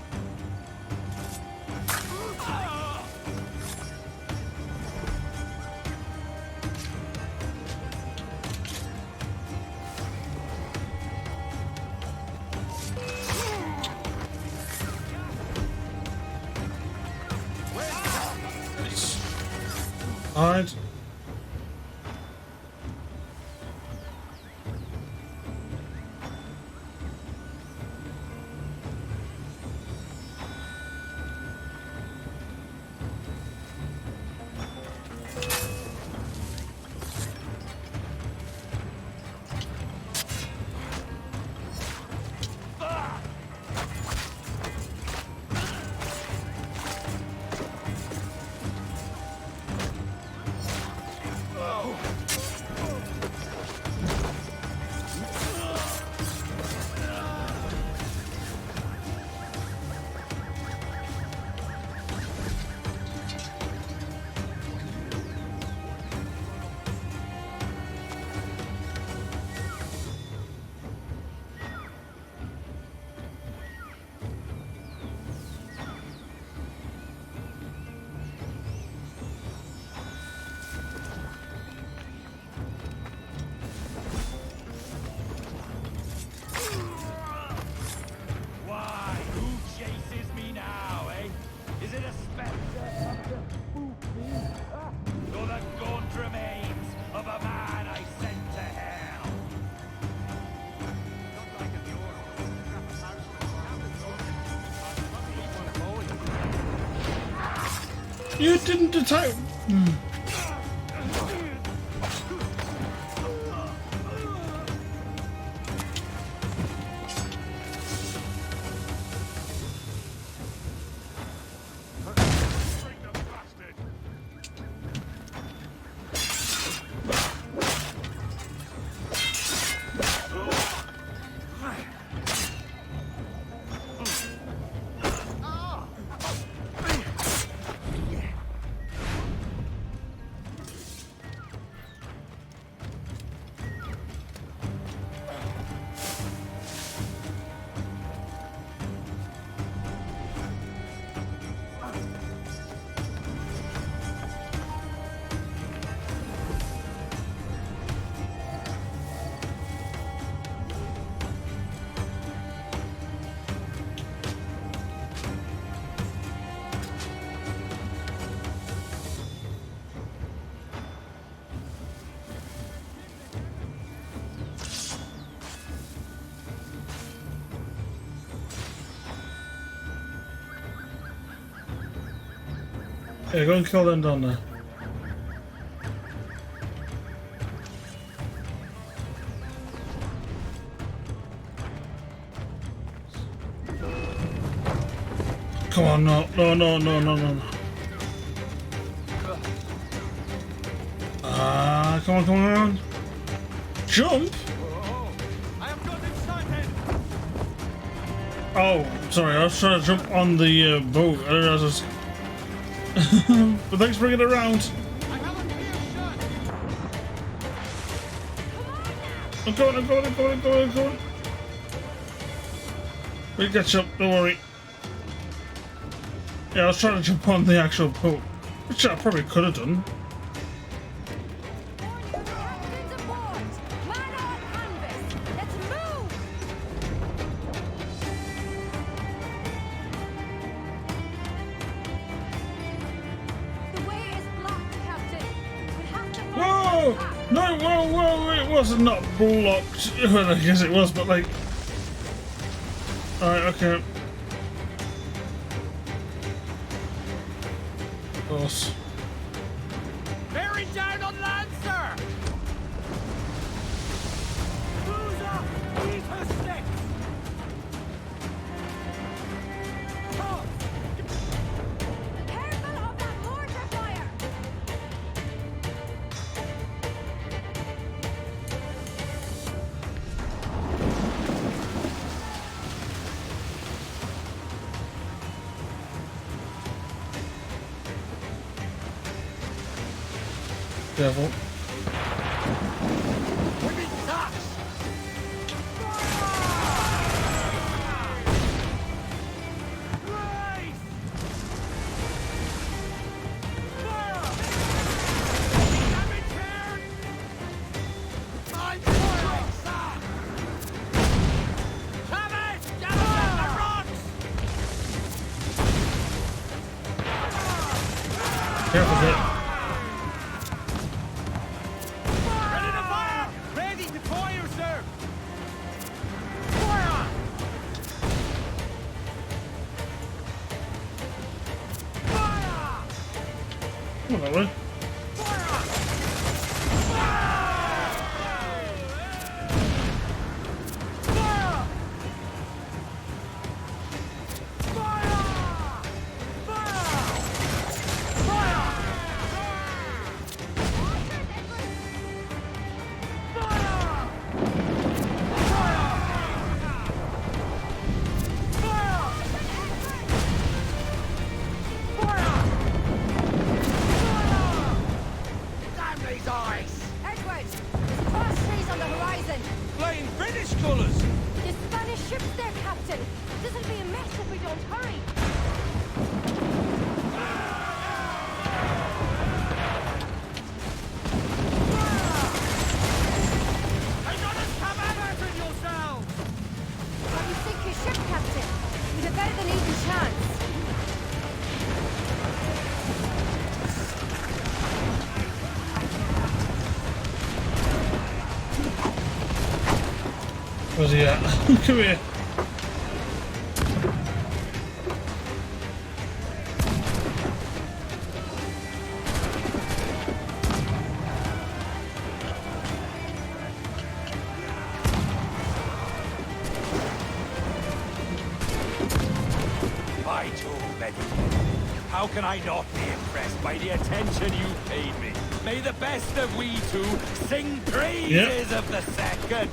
Alright. You didn't attack. Yeah, go and kill them down there. Come on, no. Come on. Jump? Oh, sorry, I was trying to jump on the boat. I didn't realize I was... But thanks for bringing it around. I'm going. We'll catch up, don't worry. Yeah, I was trying to jump on the actual boat, which I probably could have done. Whoa, it wasn't not blocked. Well, I guess it was, but like... Alright, okay. Of course. Bearing down on land, sir! Loser, eat her sticks! Oh. Careful of that mortar fire! Careful. Careful with it. Come on, Owen. Where's he at? Come here. How can I not be impressed by the attention you paid me? May the best of we two sing praises of the second.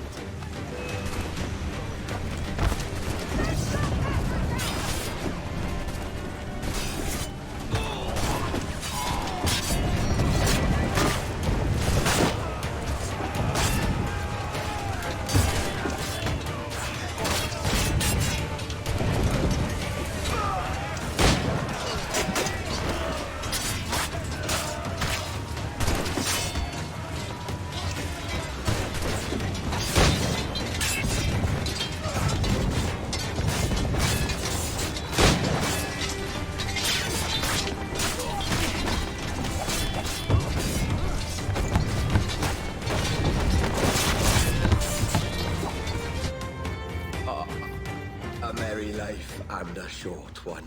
And a short one,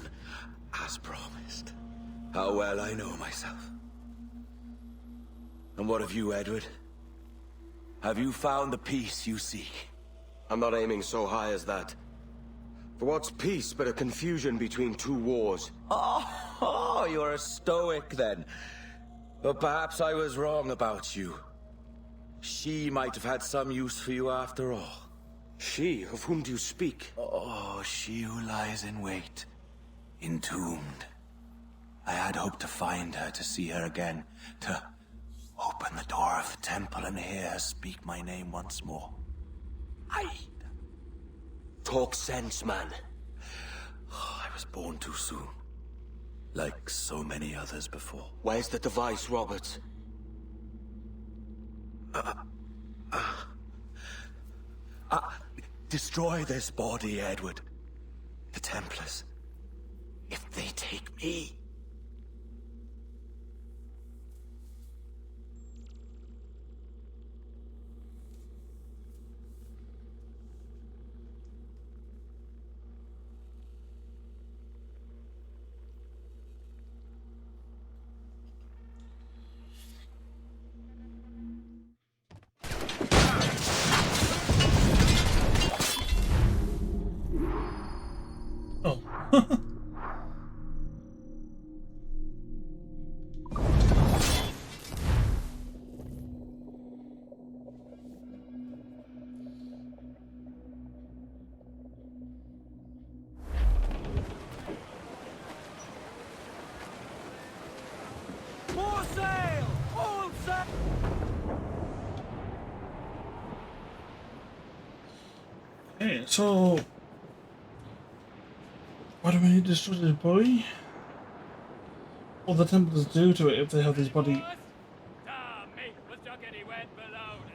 as promised. How well I know myself. And what of you, Edward? Have you found the peace you seek? I'm not aiming so high as that. For what's peace but a confusion between two wars? Oh, you're a stoic then. But perhaps I was wrong about you. She might have had some use for you after all. She? Of whom do you speak? Oh, she who lies in wait, entombed. I had hoped to find her, to see her again, to open the door of the temple and hear her speak my name once more. Talk sense, man. Oh, I was born too soon. Like so many others before. Where's the device, Robert? Destroy this body, Edward. The Templars. If they take me... More sail! All sail! Okay, so why do we need to destroy this body? What the Templars do to it if they have this body?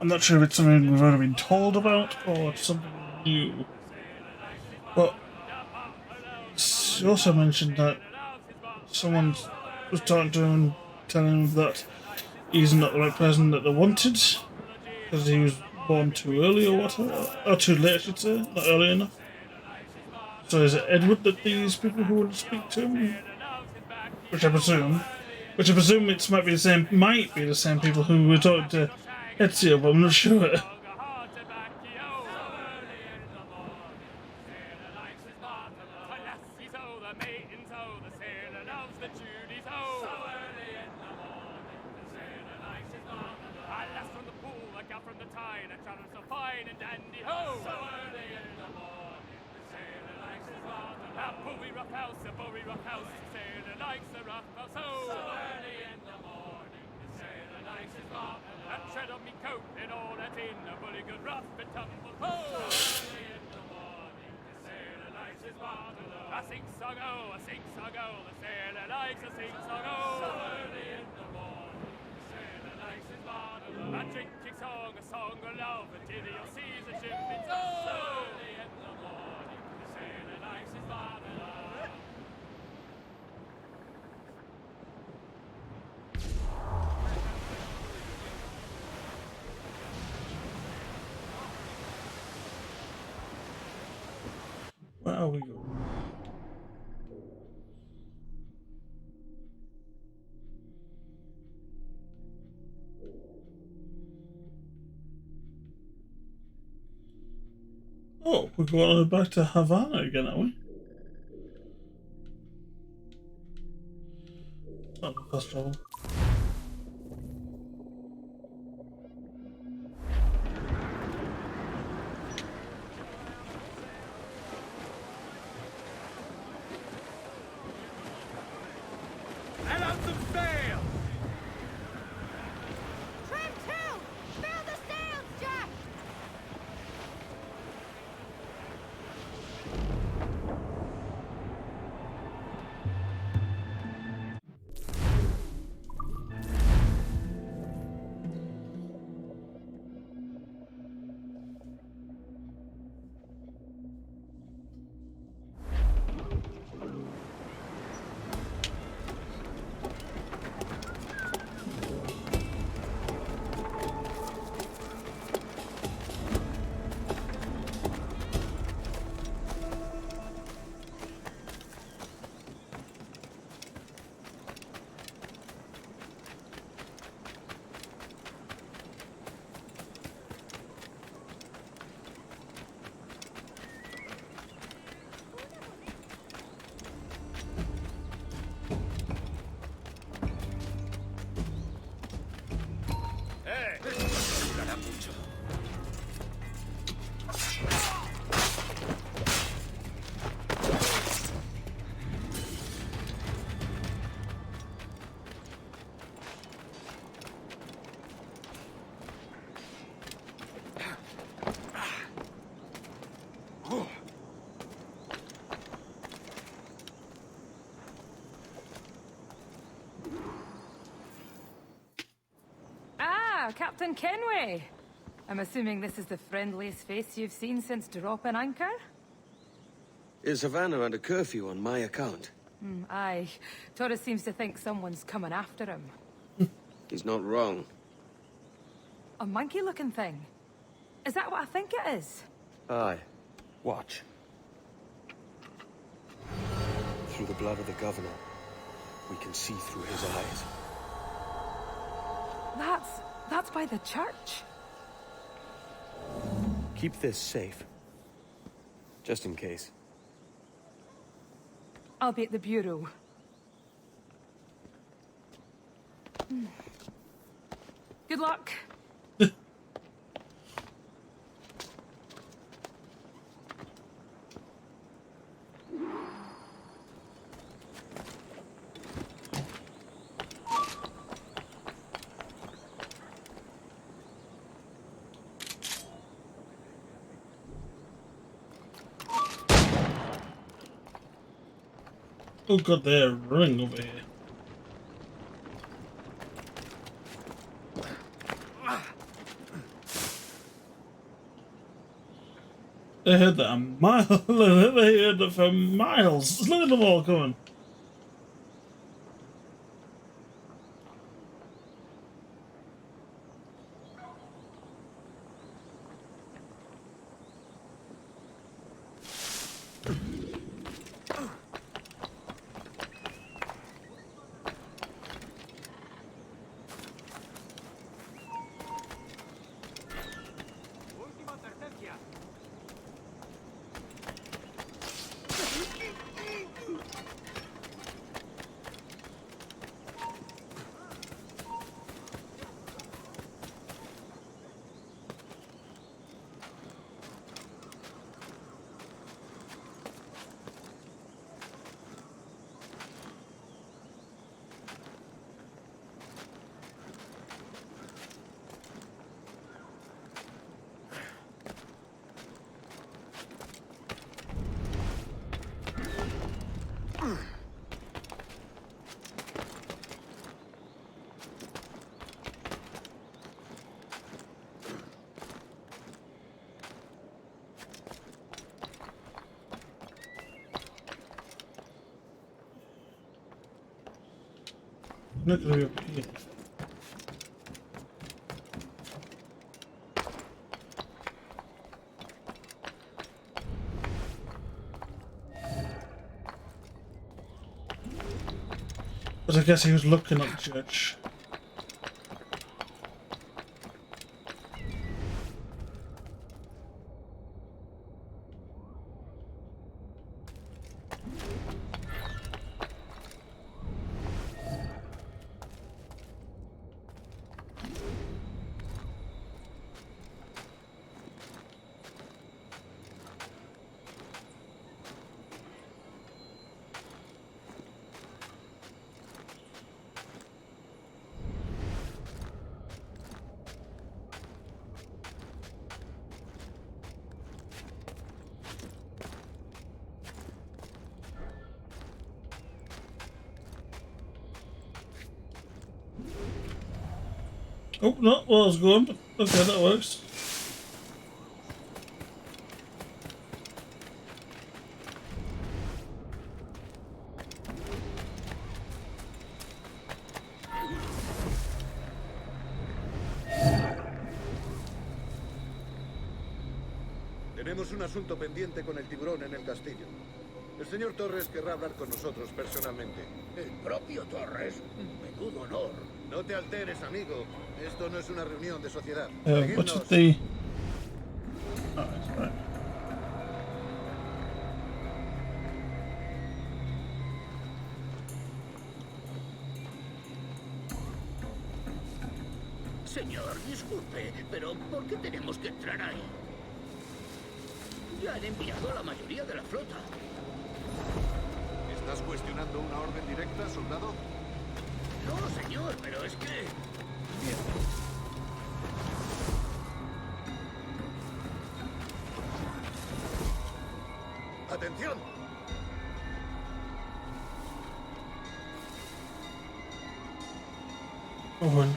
I'm not sure if it's something we've already been told about or it's something new. But she also mentioned that someone was talking to him, telling him that he's not the right person that they wanted because he was born too early or whatever, or too late, I should say, not early enough. So is it Edward that these people who want to speak to him? Which I presume it might be the same people who were talking to Ezio, but I'm not sure. Where are we going? Oh, we're going back to Havana again, are we? cost travel. And out some sail! Trim to! Fill the sails, Jack! Durará mucho. Ah, Captain Kenway. I'm assuming this is the friendliest face you've seen since dropping anchor? Is Havana under curfew on my account? Aye. Torres seems to think someone's coming after him. He's not wrong. A monkey-looking thing? Is that what I think it is? Aye. Watch. Through the blood of the governor, we can see through his eyes. That's by the church. Keep this safe. Just in case. I'll be at the bureau. Good luck. Oh god, they're running over here. They heard that a mile. They heard that for miles. Look at them all coming. Not gonna be up here. But I guess he was looking at the church. Oh, no, well, I was going, but okay, that works. Tenemos un asunto pendiente con el tiburón en el castillo. El señor Torres querrá hablar con nosotros personalmente. ¿El propio Torres? Menudo honor. No te alteres, amigo. Esto no es una reunión de sociedad. What's Seguidnos. the... Oh, that's right. Señor, disculpe, pero ¿por qué tenemos que entrar ahí? Ya han enviado a la mayoría de la flota. ¿Estás cuestionando una orden directa, soldado? No, señor, pero es que... Bien. ¡Atención! Oh, well.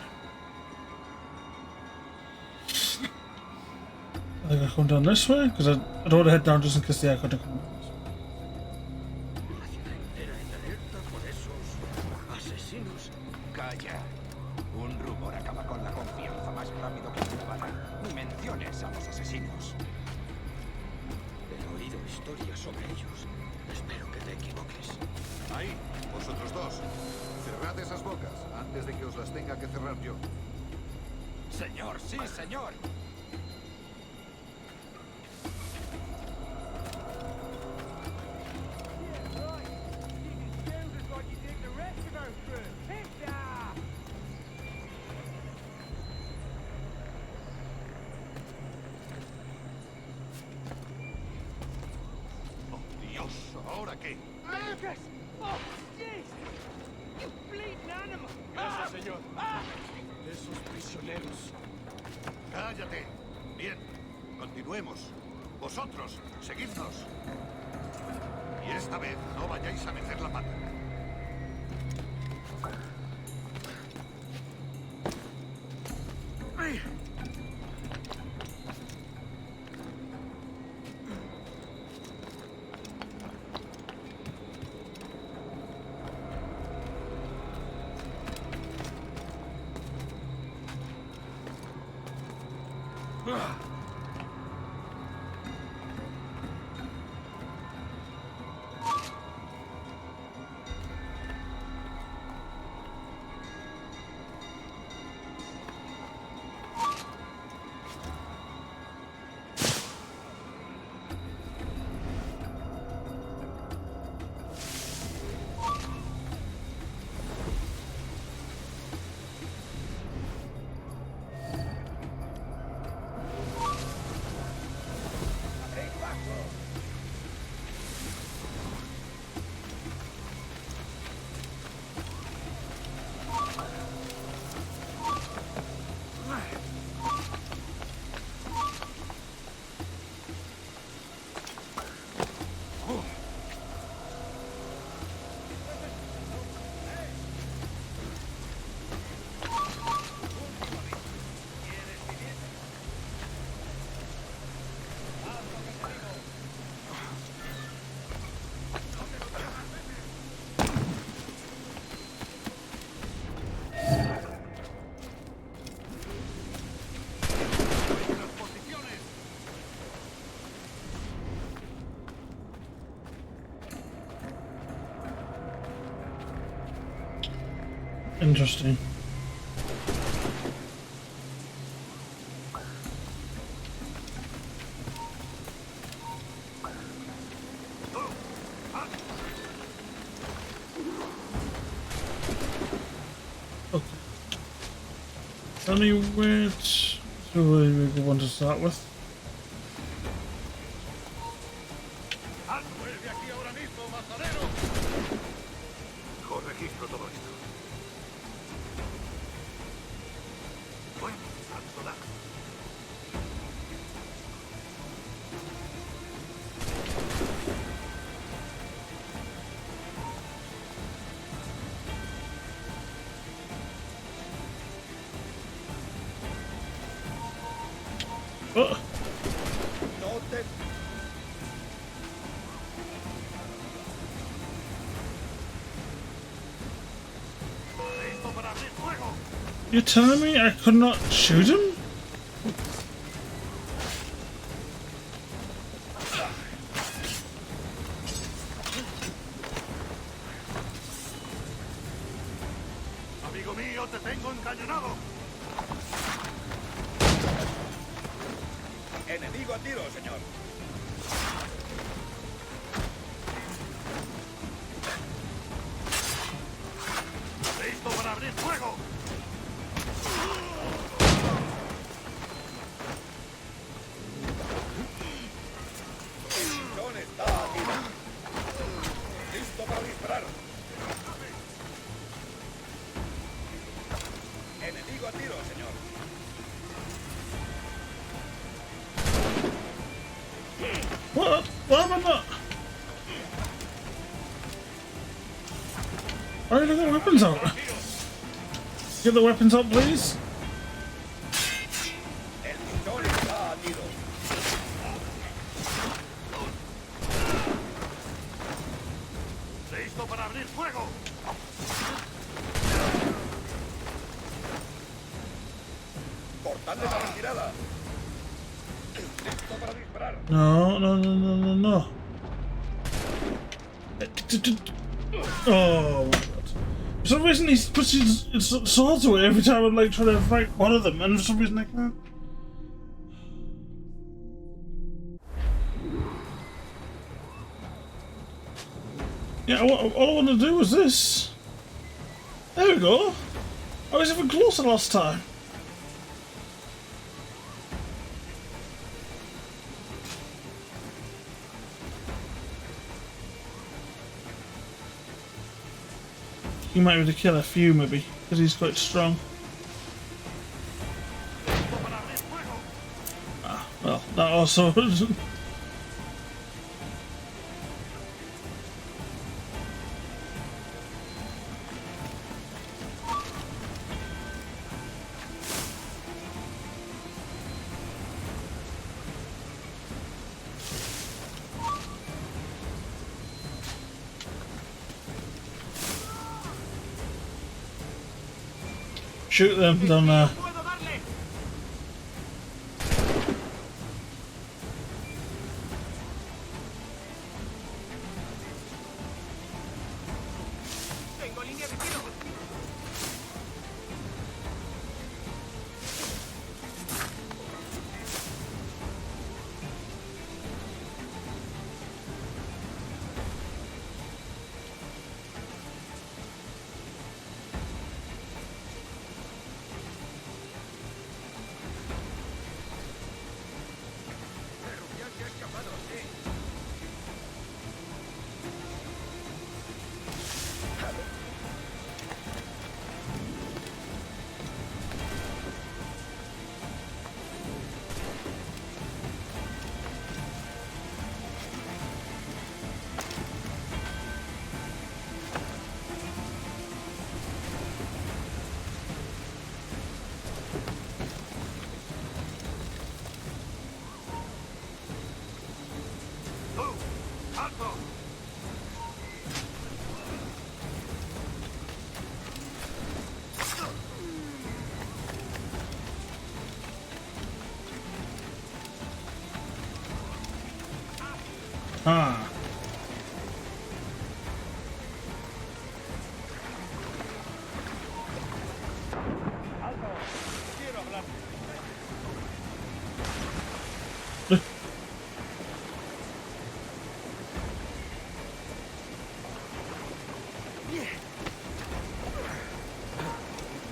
I think I come down this way because I don't want to head down just in case the air couldn't come down. La ciudad entera en alerta por esos asesinos. Calla. Un rumor acaba con la confianza más rápido que una bala. Ni menciones a los asesinos. He oído historias sobre ellos. Espero que te equivoques. Ahí, vosotros dos. Cerrad esas bocas antes de que os las tenga que cerrar yo. Señor, sí, señor. ¡Oh, Dios! ¿Ahora qué? Lucas! Oh, jeez! You bleeding animal! Gracias, señor. Esos prisioneros. ¡Cállate! Bien, continuemos. Vosotros, seguidnos. Y esta vez no vayáis a meter la pata. Ay. Interesting. Okay. Tell me which is really a good one to start with. ¡Vuelve aquí ahora mismo, mazanero! Registro todo esto. Bueno, tanto da. You're telling me I could not shoot him? Amigo mío, te tengo encañonado. Enemigo a tiro, señor. Listo para abrir fuego. John está a tiro. Listo para disparar. Enemigo a tiro, señor. What? Why am I not? Why did I get the weapons out? Get the weapons out, please. El John está a tiro. Listo para abrir fuego. Cortando la retirada. Listo para disparar. No, no, no, no, no, no. Oh my god. For some reason he puts his swords away every time I'm like trying to fight one of them, and for some reason I can't. Yeah, all I want to do was this. There we go. I was even closer last time. He might be able to kill a few, maybe, because he's quite strong. Ah, well, that also. Shoot them down there. Ah.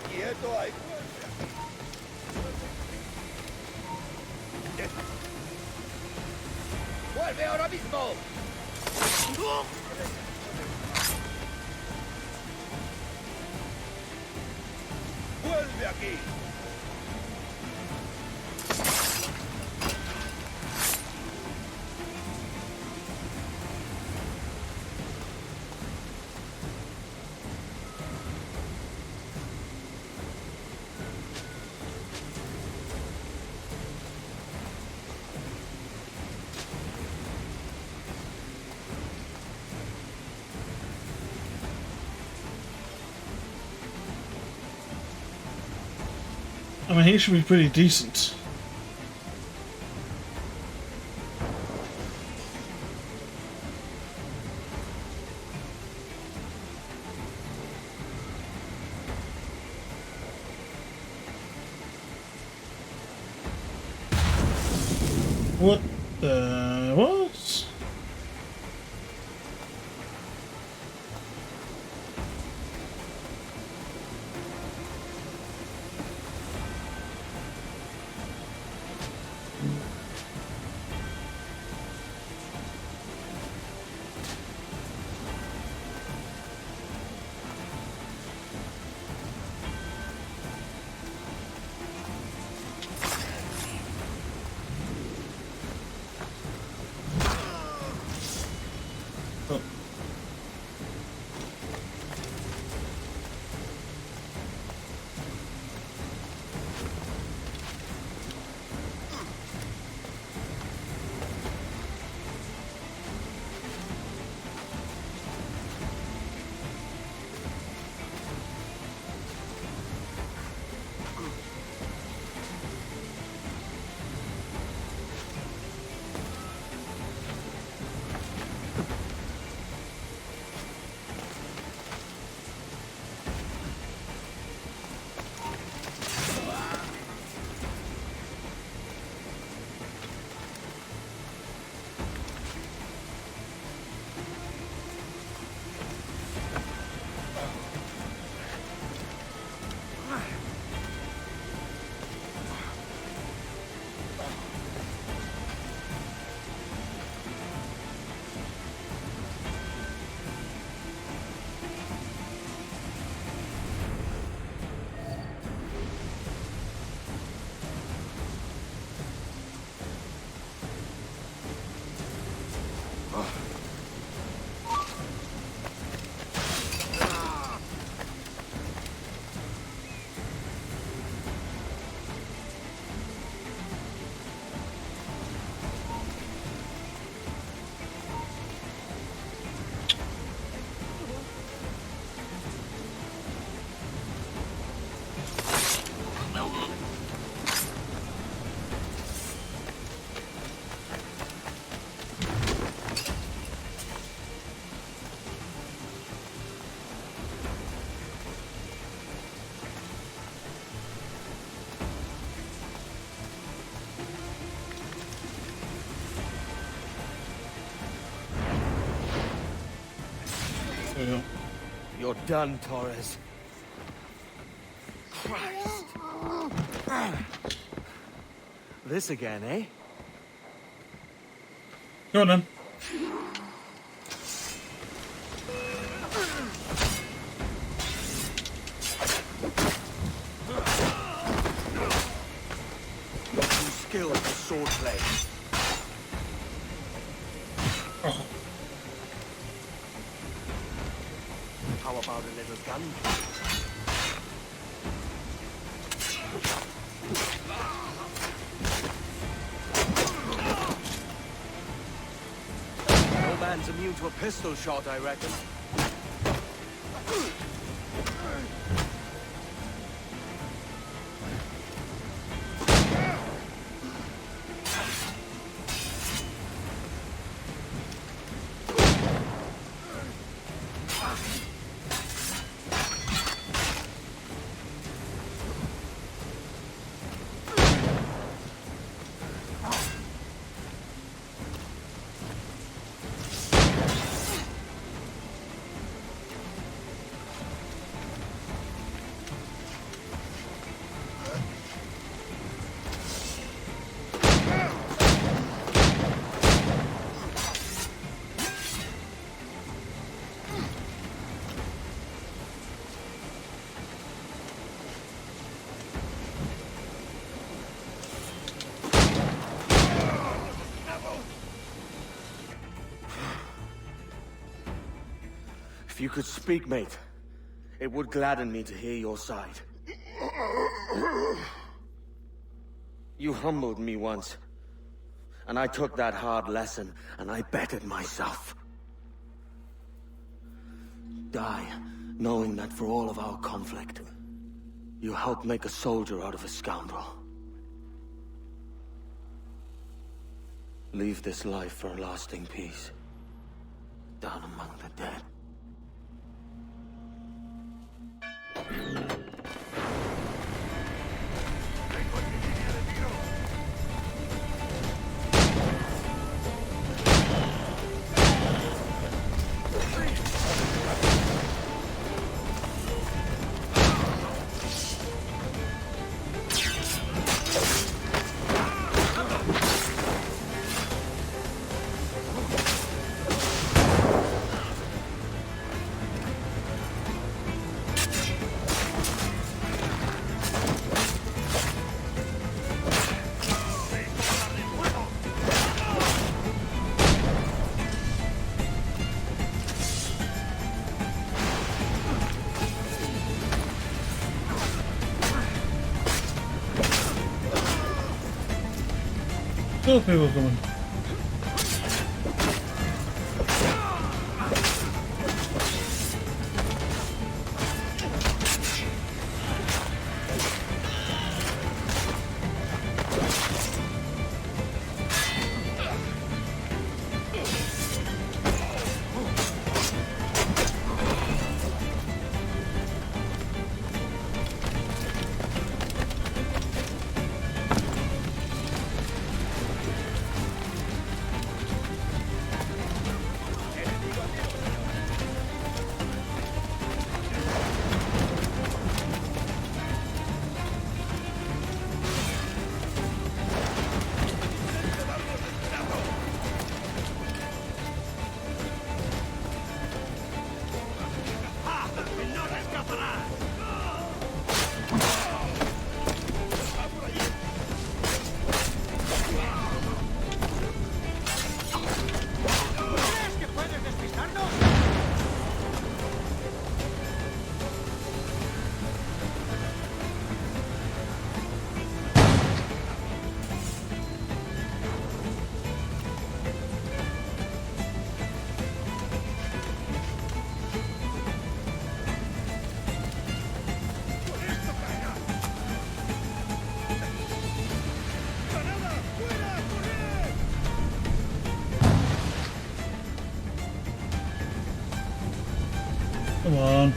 Quieto ahí. ¡Vuelve ahora mismo! ¡Vuelve aquí! I mean, he should be pretty decent. What the what? You're done, Torres. Christ. This again, eh? Go on then. Too skilled for swordplay. Oh. How about a little gun? No man's immune to a pistol shot, I reckon. If you could speak, mate, it would gladden me to hear your side. You humbled me once, and I took that hard lesson, and I bettered myself. Die, knowing that for all of our conflict, You helped make a soldier out of a scoundrel. Leave this life for a lasting peace. Down among the dead. Still people coming. Come on.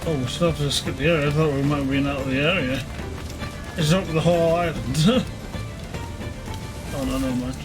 Oh, we still have to skip the area. I thought we might have been out of the area. It's up the whole island. Oh no, never mind.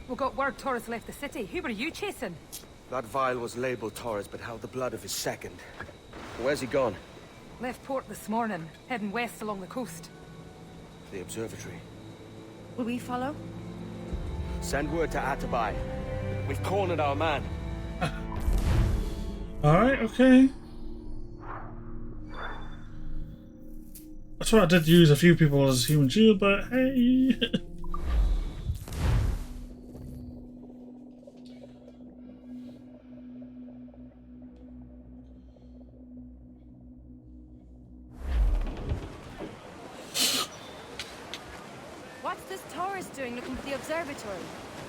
We got word Torres left the city. Who were you chasing? That vial was labeled Torres, but held the blood of his second. Where's he gone? Left port this morning, heading west along the coast. The observatory. Will we follow? Send word to Atabai. We've cornered our man. Alright, okay. That's why I did use a few people as human shield, but hey. What's this Torres doing looking for the observatory?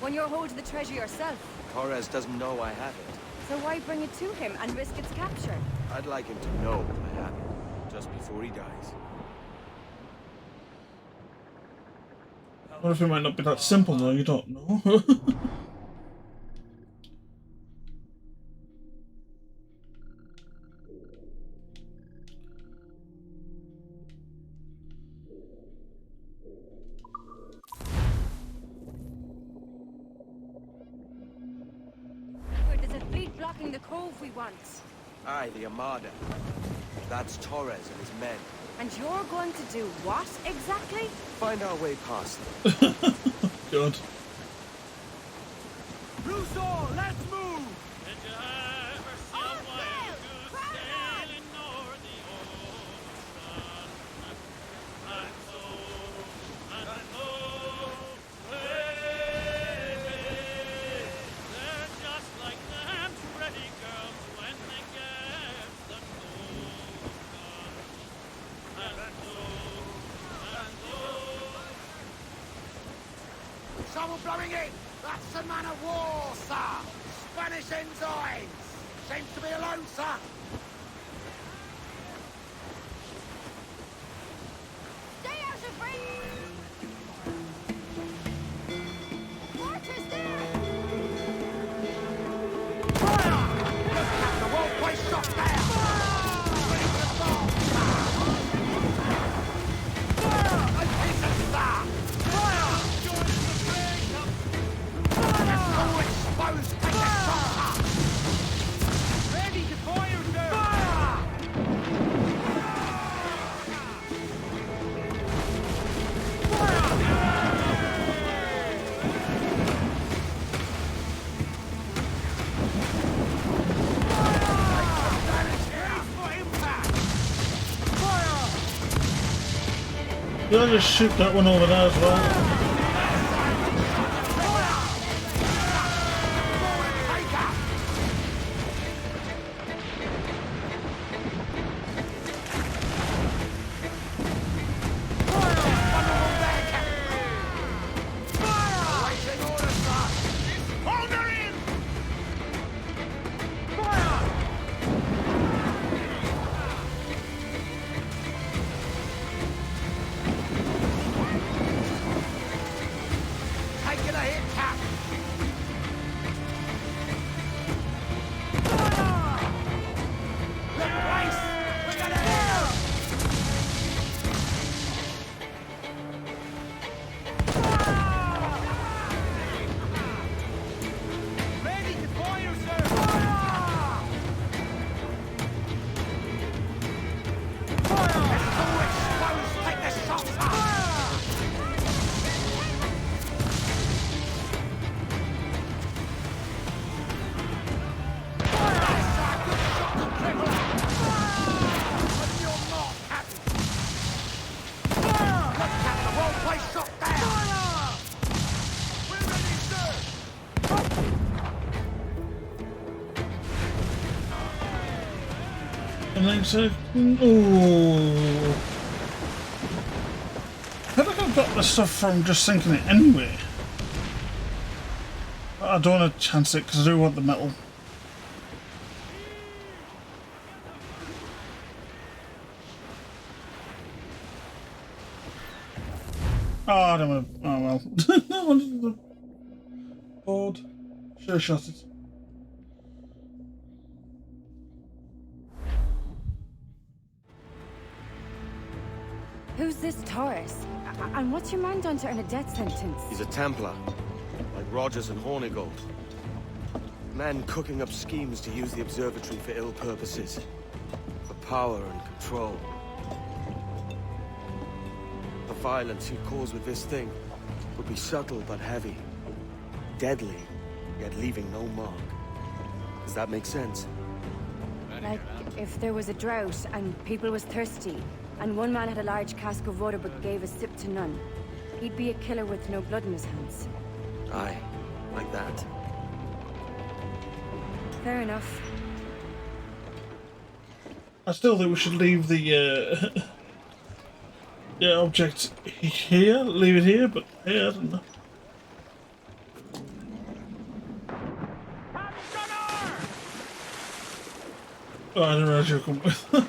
When you're holding the treasure yourself? Torres doesn't know I have it. So why bring it to him and risk its capture? I'd like him to know I have it, just before he dies. I wonder if it might not be that simple though, you don't know. There's a fleet blocking the cove we want. Aye, the Armada. That's Torres and his men. And you're going to do what exactly? Find our way past them. God. Russo, let's move! Someone blowing in! That's the man of war, sir! Spanish ensigns! Seems to be alone, sir! Stay out of range! Mortars there! Fire! Look at the well-placed shot there! Ready to fall, sir! Fire! A piece of star! Fire! Exposed, take the shot! Ready to fire, sir! Fire! Did I just shoot that one over there as well? So, ooh. I think I've got the stuff from just sinking it anyway. But I don't want to chance it because I do want the metal. Oh, I don't want to. Oh well. I wanted the board. Should have shot it. Who's this Torres? And what's your man done to earn a death sentence? He's a Templar. Like Rogers and Hornigold. Men cooking up schemes to use the observatory for ill purposes. For power and control. The violence you'd cause with this thing would be subtle but heavy. Deadly, yet leaving no mark. Does that make sense? Like, if there was a drought and people was thirsty, and one man had a large cask of water but gave a sip to none, he'd be a killer with no blood in his hands. Aye, like that. Fair enough. I still think we should leave the object here, leave it here, but hey, I don't know. Oh, I didn't realize you were coming with. Lord,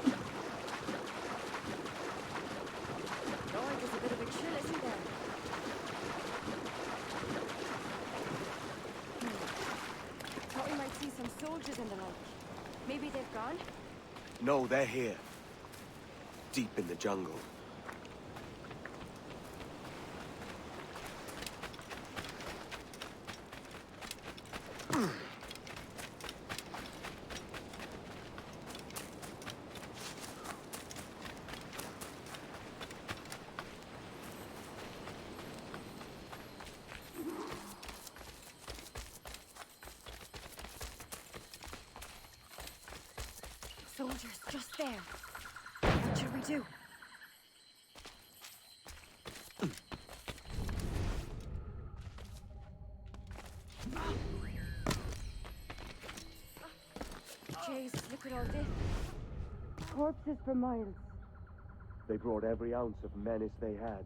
there's a bit of a chill, isn't there? Thought we might see some soldiers in the night. Maybe they've gone? No, they're here. Deep in the jungle. Soldiers, just there. What should we do? Jesus, look at all this. Corpses for miles. They brought every ounce of menace they had.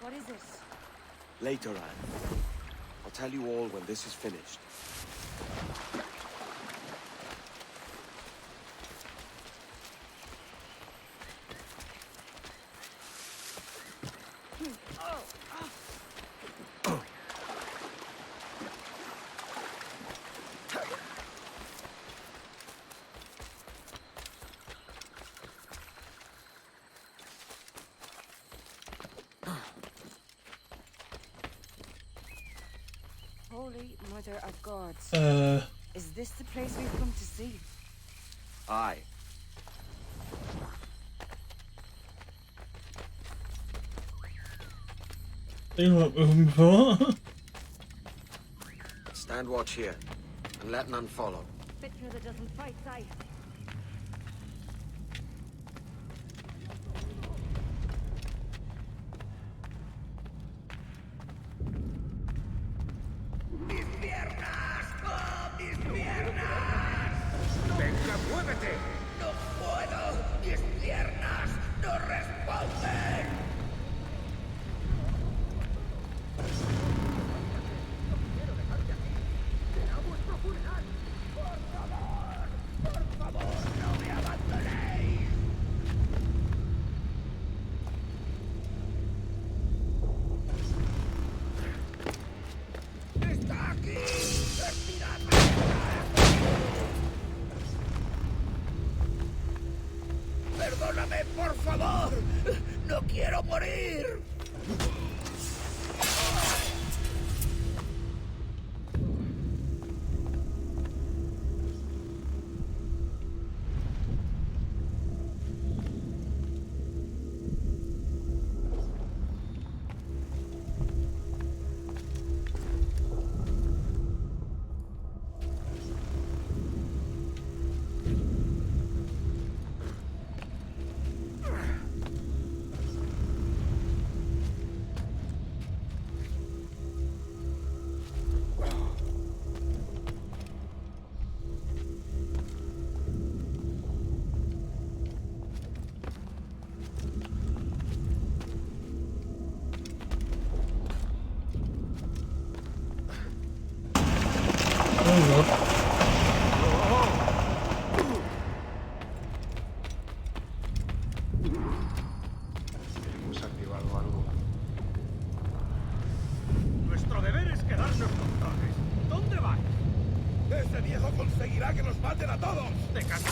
What is it? Later, Anne. I'll tell you all when this is finished. Holy Mother of Gods. Is this the place we've come to see? Aye. You weren't moving before. Stand watch here, and let none follow. Bitner that doesn't fight, aye. ¡Venga, muévete! ¡No puedo! ¡Mis piernas no responden! ¡Por favor, no me abandonéis! ¡Está aquí! ¡Respiradme! ¡Perdóname, por favor! ¡No quiero morir! Hemos activado algo. Nuestro deber es quedarnos con Torres. ¿Dónde vais? ¡Ese viejo conseguirá que nos maten a todos! ¡De casa!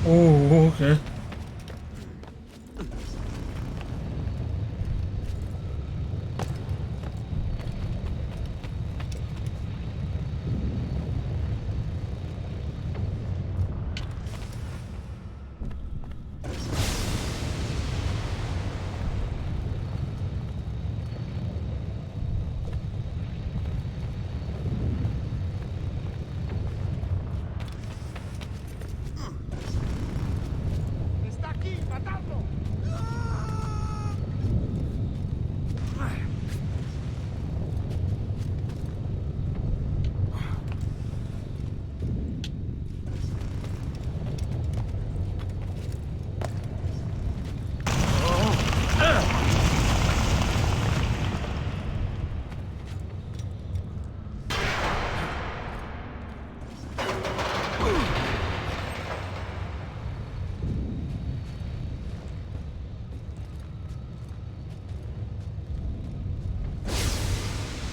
Oh, okay.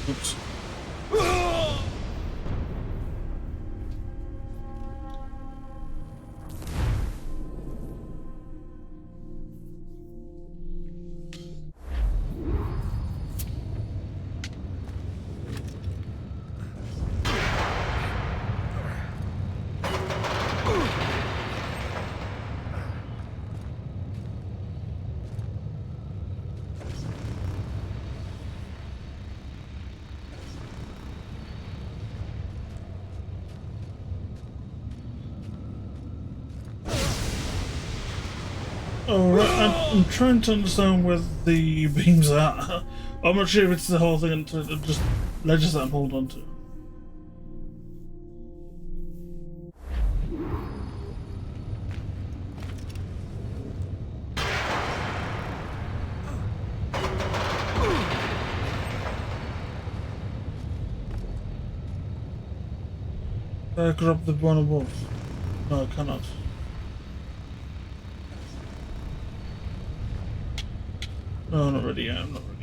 Oops. Alright, I'm trying to understand where the beams are. I'm not sure if it's the whole thing and just ledges that I'm holding on to. Grab the one above. No, I cannot. No, not ready yet. I'm not ready.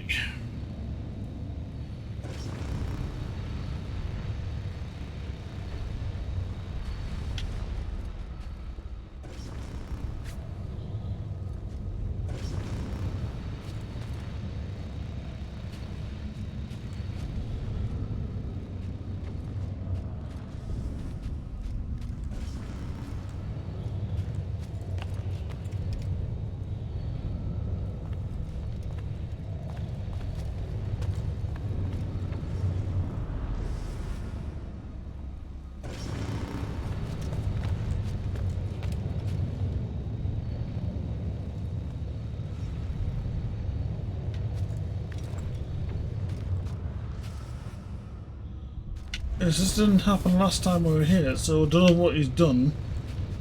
This didn't happen last time we were here, so I don't know what he's done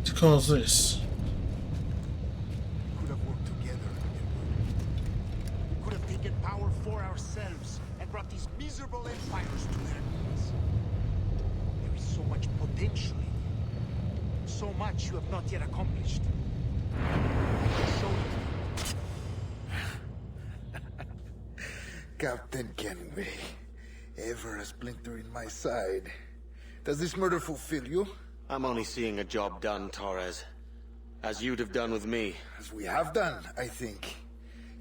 to cause this. We could have worked together, Edward. We could have taken power for ourselves and brought these miserable empires to their knees. There is so much potential in you. So much you have not yet accomplished. Show it. Captain Kenway. Ever a splinter in my side. Does this murder fulfill you? I'm only seeing a job done, Torres. As you'd have done with me. As we have done, I think.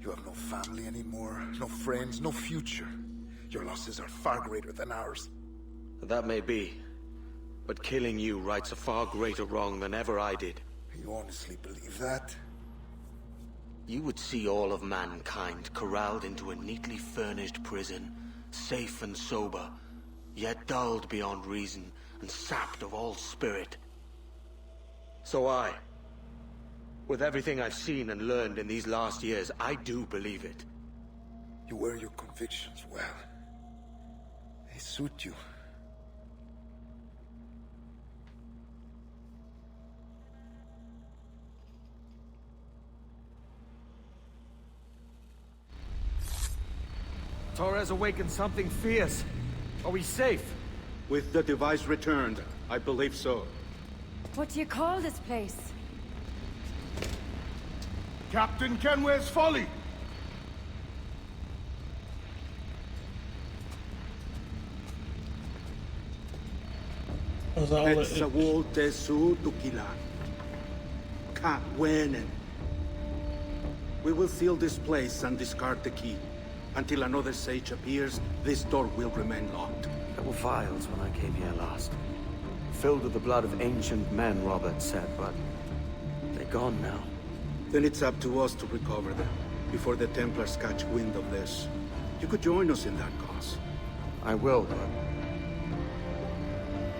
You have no family anymore, no friends, no future. Your losses are far greater than ours. That may be. But killing you rights a far greater wrong than ever I did. You honestly believe that? You would see all of mankind corralled into a neatly furnished prison, safe and sober, yet dulled beyond reason and sapped of all spirit. So with everything I've seen and learned in these last years, I do believe it. You wear your convictions well. They suit you. Torres awakened something fierce. Are we safe? With the device returned, I believe so. What do you call this place? Captain Kenway's Folly! Etzawol Tesu Tukilan. Kawenen. We will seal this place and discard the key. Until another sage appears, this door will remain locked. There were vials when I came here last. Filled with the blood of ancient men, Robert said, but they're gone now. Then it's up to us to recover them, before the Templars catch wind of this. You could join us in that cause. I will, but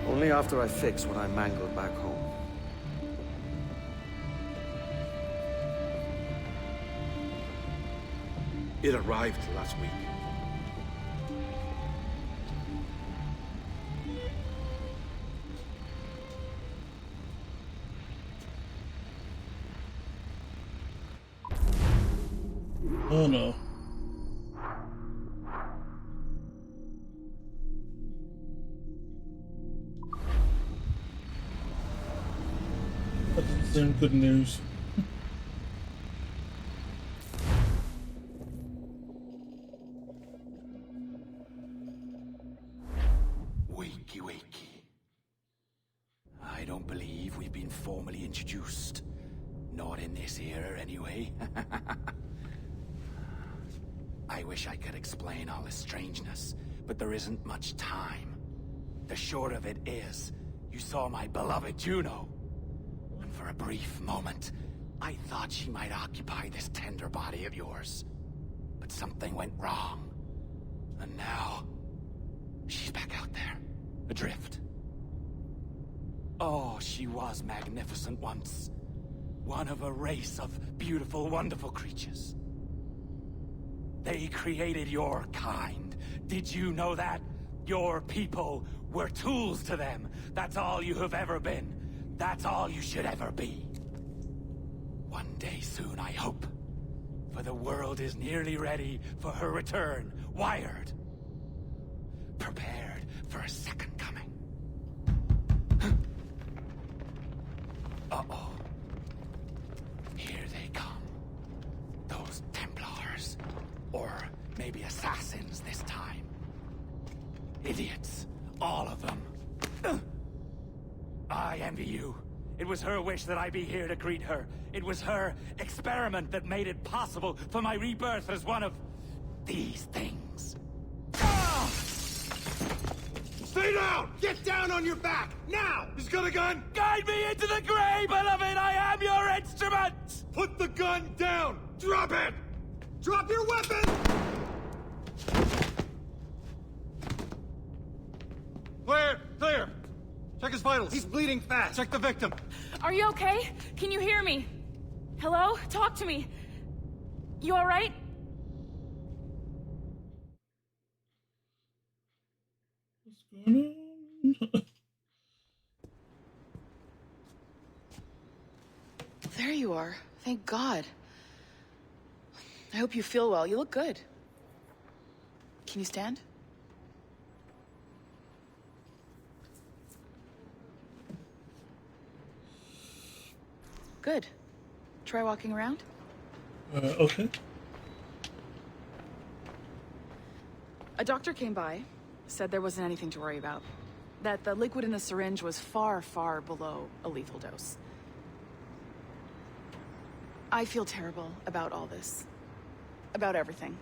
only after I fix what I mangled back home. It arrived last week. Oh no. That doesn't seem good news. Wakey, wakey. I don't believe we've been formally introduced. Not in this era, anyway. I wish I could explain all the strangeness, but there isn't much time. The short of it is, you saw my beloved Juno. And for a brief moment, I thought she might occupy this tender body of yours. But something went wrong. And now, she's back out there, adrift. Oh, she was magnificent once. One of a race of beautiful, wonderful creatures. They created your kind. Did you know that? Your people were tools to them. That's all you have ever been. That's all you should ever be. One day soon, I hope. For the world is nearly ready for her return. Wired. Prepared for a second coming. Uh-oh. Here they come. Those Templars. Or maybe assassins this time. Idiots. All of them. I envy you. It was her wish that I be here to greet her. It was her experiment that made it possible for my rebirth as one of these things. Stay down! Get down on your back! Now! He's got a gun! Guide me into the grave, beloved! I am your instrument! Put the gun down! Drop it! Drop your weapon! Clear! Clear! Check his vitals. He's bleeding fast. Check the victim. Are you okay? Can you hear me? Hello? Talk to me. You all right? What's going on? There you are. Thank God. I hope you feel well. You look good. Can you stand? Good. Try walking around. Okay. A doctor came by, said there wasn't anything to worry about. That the liquid in the syringe was far, far below a lethal dose. I feel terrible about all this. About everything.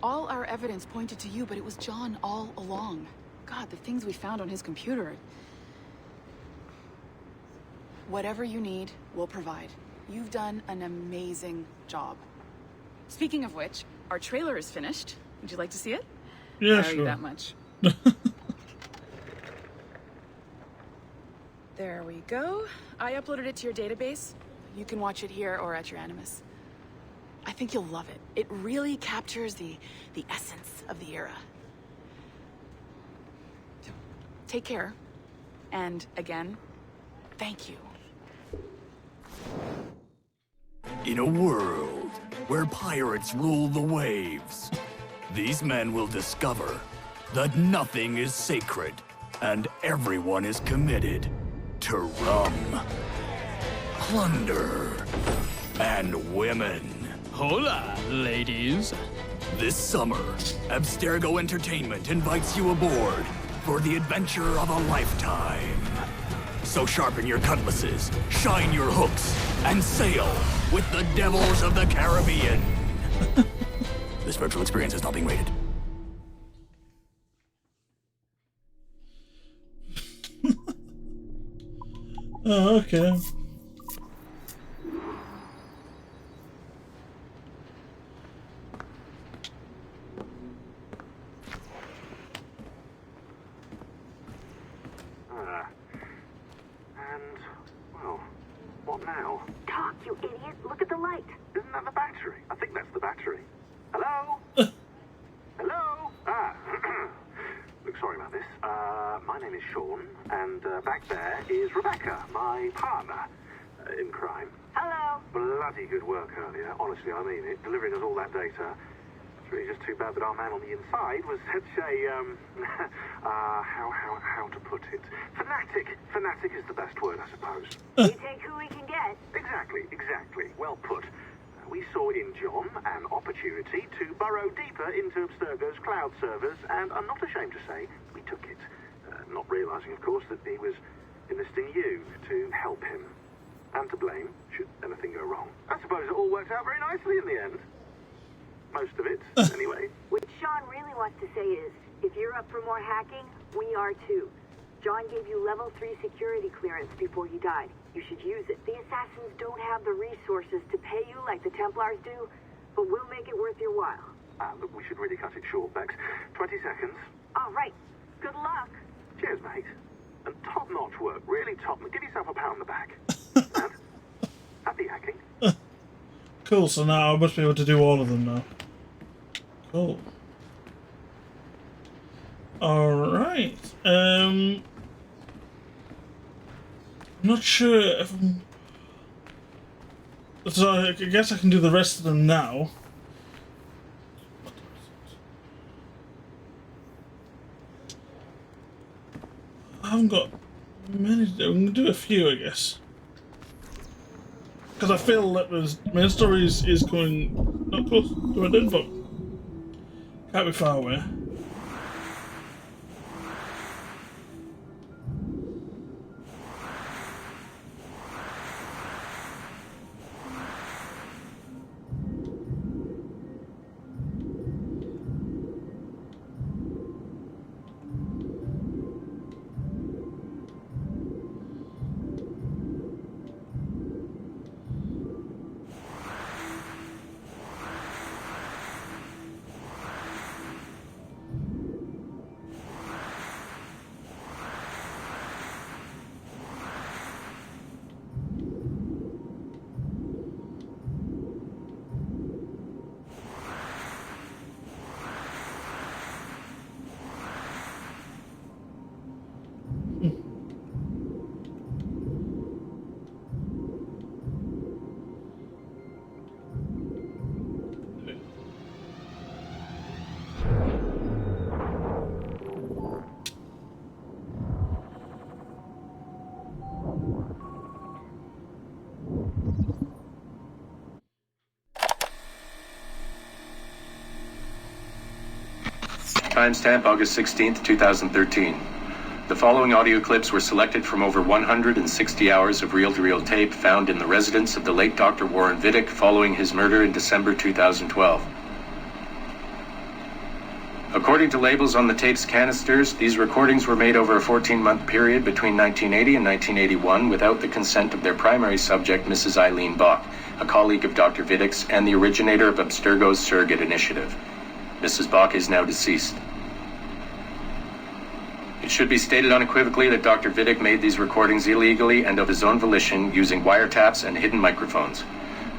All our evidence pointed to you, but it was John all along. God, the things we found on his computer. Whatever you need, we'll provide. You've done an amazing job. Speaking of which, our trailer is finished. Would you like to see it? Yeah, I owe sure. you that much. There we go. I uploaded it to your database. You can watch it here or at your Animus. I think you'll love it. It really captures the essence of the era. Take care. And again, thank you. In a world where pirates rule the waves, these men will discover that nothing is sacred and everyone is committed to rum, plunder, and women. Hola, ladies. This summer, Abstergo Entertainment invites you aboard for the adventure of a lifetime. So sharpen your cutlasses, shine your hooks, and sail with the devils of the Caribbean. This virtual experience is not being rated. Oh, okay. What now? Talk, you idiot! Look at the light! Isn't that the battery? I think that's the battery. Hello? Hello? Look, sorry about this. My name is Sean, and back there is Rebecca, my partner in crime. Hello. Bloody good work earlier. Honestly, I mean it. Delivering us all that data. It's really just too bad that our man on the inside was such a, how to put it? Fanatic. Fanatic is the best word, I suppose. We take who we can get. Exactly. Well put. We saw in John an opportunity to burrow deeper into Abstergo's cloud servers, and I'm not ashamed to say we took it. Not realizing, of course, that he was enlisting you to help him. And to blame, should anything go wrong. I suppose it all worked out very nicely in the end. Most of it, anyway. What Sean really wants to say is, if you're up for more hacking, we are too. John gave you level 3 security clearance before you died. You should use it. The assassins don't have the resources to pay you like the Templars do, but we'll make it worth your while. Look, we should really cut it short, Bex. 20 seconds. All right. Good luck. Cheers, mate. And top-notch work. Really top. Give yourself a pat on the back. And happy hacking. Cool, so now I must be able to do all of them now. Cool. Alright. I'm not sure if I'm... So I guess I can do the rest of them now. I haven't got many to do. I'm going to do a few, I guess. because I feel that the main story is coming not close to an end, but can't be far away. Timestamp August 16th, 2013. The following audio clips were selected from over 160 hours of reel-to-reel tape found in the residence of the late Dr. Warren Vidic following his murder in December 2012. According to labels on the tape's canisters, these recordings were made over a 14-month period between 1980 and 1981 without the consent of their primary subject, Mrs. Eileen Bach, a colleague of Dr. Vidic's and the originator of Abstergo's surrogate initiative. Mrs. Bach is now deceased. It should be stated unequivocally that Dr. Vidic made these recordings illegally and of his own volition using wiretaps and hidden microphones.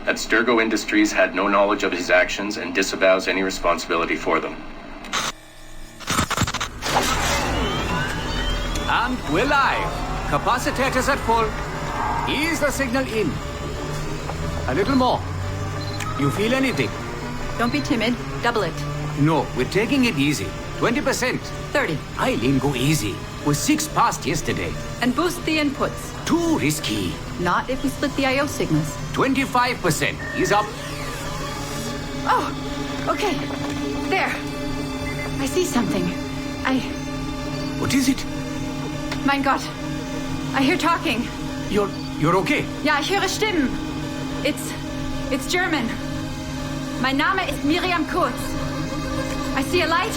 Abstergo Industries had no knowledge of his actions and disavows any responsibility for them. And we're live. Capacitors at full. Ease the signal in. A little more. You feel anything? Don't be timid. Double it. No, we're taking it easy. 20%. 30. Eileen, go easy. We're 6 past yesterday. And boost the inputs. Too risky. Not if we split the I/O signals. 25%. Ease up. Oh, okay. There. I see something. What is it? Mein Gott. I hear talking. You're okay? Ja, ich höre Stimmen. It's German. Mein Name ist Miriam Kurz. I see a light.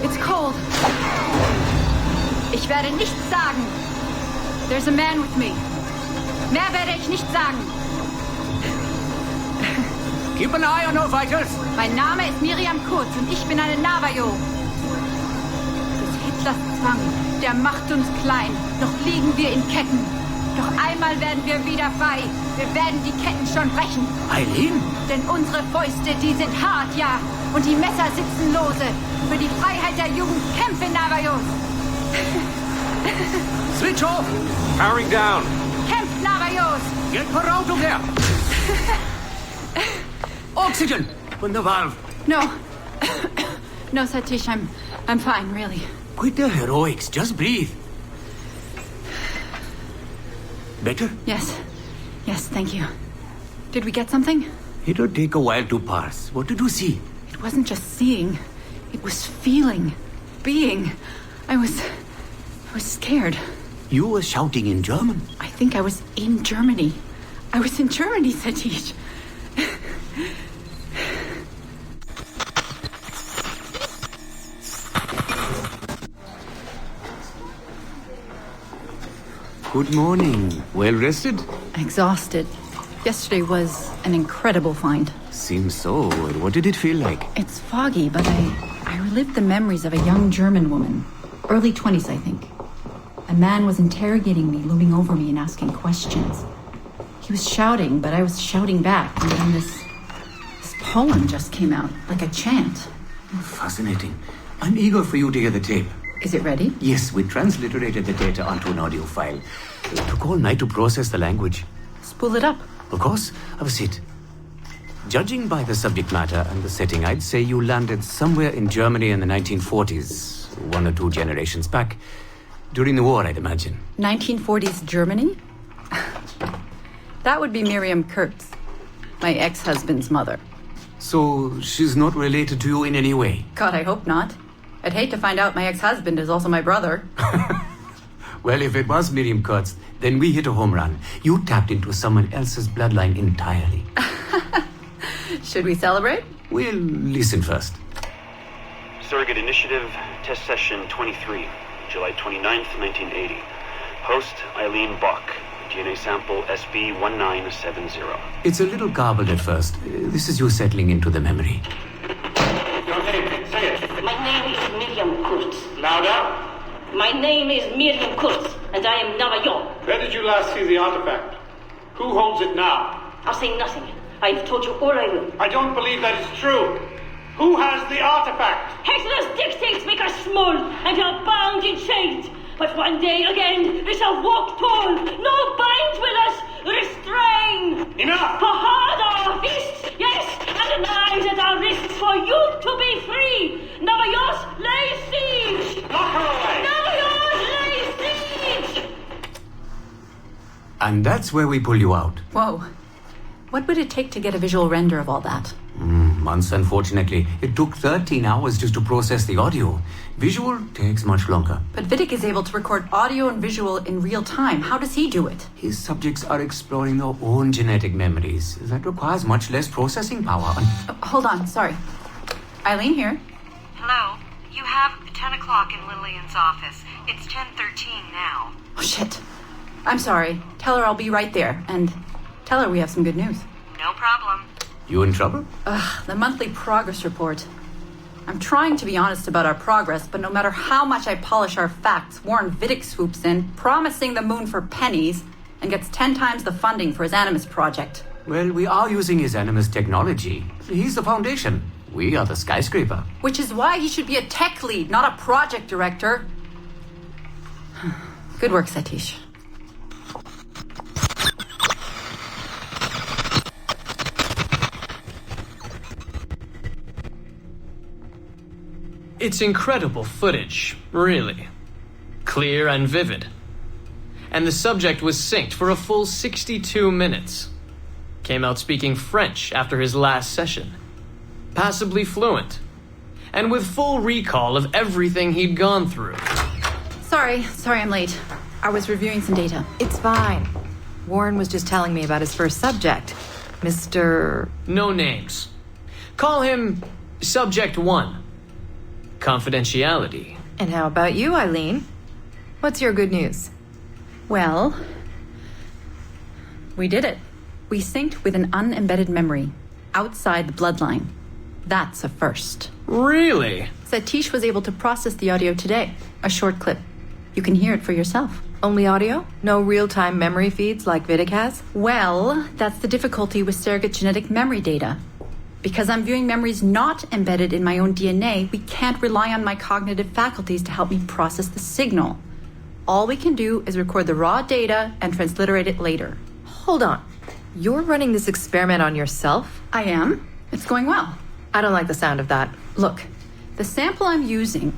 It's cold. Ich werde nichts sagen. There's a man with me. Mehr werde ich nicht sagen. Keep an eye on our vitals. Mein Name ist Miriam Kurz und ich bin eine Navajo. Des Hitlers Zwang, der macht uns klein. Noch liegen wir in Ketten. Doch einmal werden wir wieder frei. Wir werden die Ketten schon brechen. Eileen? Denn unsere Fäuste, die sind hart, ja. Und die Messer sitzen lose. Für die Freiheit der Jugend kämpfen Navajos. Switch off. Powering down. Kämpft Navajos. Get her out of there. Oxygen. Open the valve. No. No, Satish, I'm fine, really. Quit the heroics. Just breathe. Better? Yes, thank you. Did we get something? It'll take a while to parse. What did you see? It wasn't just seeing. It was feeling. Being. I was scared. You were shouting in German? I think I was in Germany. I was in Germany, Satish. Good morning. Well rested? Exhausted. Yesterday was an incredible find. Seems so. What did it feel like? It's foggy, but I relived the memories of a young German woman. Early 20s, I think. A man was interrogating me, looming over me and asking questions. He was shouting, but I was shouting back. And then this poem just came out, like a chant. Fascinating. I'm eager for you to hear the tape. Is it ready? Yes, we transliterated the data onto an audio file. It took all night to process the language. Spool it up. Of course. Have a seat. Judging by the subject matter and the setting, I'd say you landed somewhere in Germany in the 1940s, 1 or 2 generations back. During the war, I'd imagine. 1940s Germany? That would be Miriam Kurtz, my ex-husband's mother. So she's not related to you in any way? God, I hope not. I'd hate to find out my ex-husband is also my brother. Well, if it was Miriam Kurtz, then we hit a home run. You tapped into someone else's bloodline entirely. Should we celebrate? We'll listen first. Surrogate Initiative, Test Session 23, July 29th, 1980. Host, Eileen Bach. DNA sample SB1970. It's a little garbled at first. This is you settling into the memory. Your name, say it. My name is Miriam Kurtz. Louder. My name is Miriam Kurtz, and I am Navajo. Where did you last see the artifact? Who holds it now? I'll say nothing. I have told you all I will. I don't believe that is true. Who has the artifact? Hexler's dictates make us small, and we are bound in chains. But one day again, we shall walk tall. No binds will us restrain. Enough! For hard our fists, yes, and the knives at our wrists for you to be free. Navajos lay siege. Lock her away. Navajos lay siege. And that's where we pull you out. Whoa. What would it take to get a visual render of all that? Months, unfortunately. It took 13 hours just to process the audio. Visual takes much longer. But Vidic is able to record audio and visual in real time. How does he do it? His subjects are exploring their own genetic memories. That requires much less processing power. Hold on, sorry. Eileen here. Hello. You have 10 o'clock in Lillian's office. It's 10:13 now. Oh, shit. I'm sorry. Tell her I'll be right there. And tell her we have some good news. No problem. You in trouble? The monthly progress report. I'm trying to be honest about our progress, but no matter how much I polish our facts, Warren Vidic swoops in, promising the moon for pennies, and gets 10 times the funding for his Animus project. Well, we are using his Animus technology. He's the foundation. We are the skyscraper. Which is why he should be a tech lead, not a project director. Good work, Satish. It's incredible footage, really. Clear and vivid. And the subject was synced for a full 62 minutes. Came out speaking French after his last session. Passably fluent. And with full recall of everything he'd gone through. Sorry I'm late. I was reviewing some data. It's fine. Warren was just telling me about his first subject, Mr. No names. Call him Subject 1. Confidentiality. And how about you, Eileen? What's your good news? Well, we did it. We synced with an unembedded memory outside the bloodline. That's a first. Really? Satish was able to process the audio today. A short clip. You can hear it for yourself. Only audio? No real-time memory feeds like Vidic has? Well, that's the difficulty with surrogate genetic memory data. Because I'm viewing memories not embedded in my own DNA, we can't rely on my cognitive faculties to help me process the signal. All we can do is record the raw data and transliterate it later. Hold on. You're running this experiment on yourself? I am. It's going well. I don't like the sound of that. Look, the sample I'm using,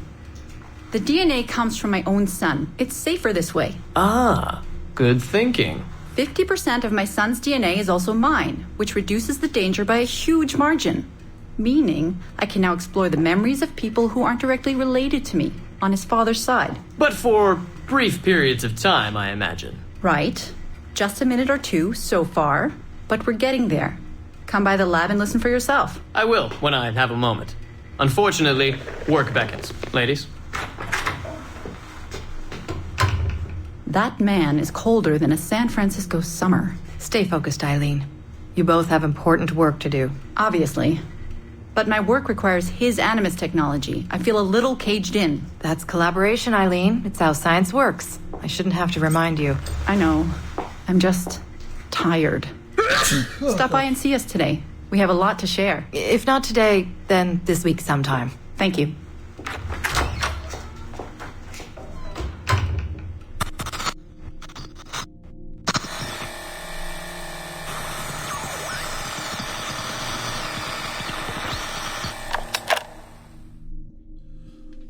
the DNA comes from my own son. It's safer this way. Ah, good thinking. 50% of my son's DNA is also mine, which reduces the danger by a huge margin. Meaning, I can now explore the memories of people who aren't directly related to me on his father's side. But for brief periods of time, I imagine. Right. Just a minute or two so far, but we're getting there. Come by the lab and listen for yourself. I will, when I have a moment. Unfortunately, work beckons. Ladies? That man is colder than a San Francisco summer. Stay focused, Eileen. You both have important work to do. Obviously. But my work requires his Animus technology. I feel a little caged in. That's collaboration, Eileen. It's how science works. I shouldn't have to remind you. I know. I'm just tired. Stop by and see us today. We have a lot to share. If not today, then this week sometime. Thank you.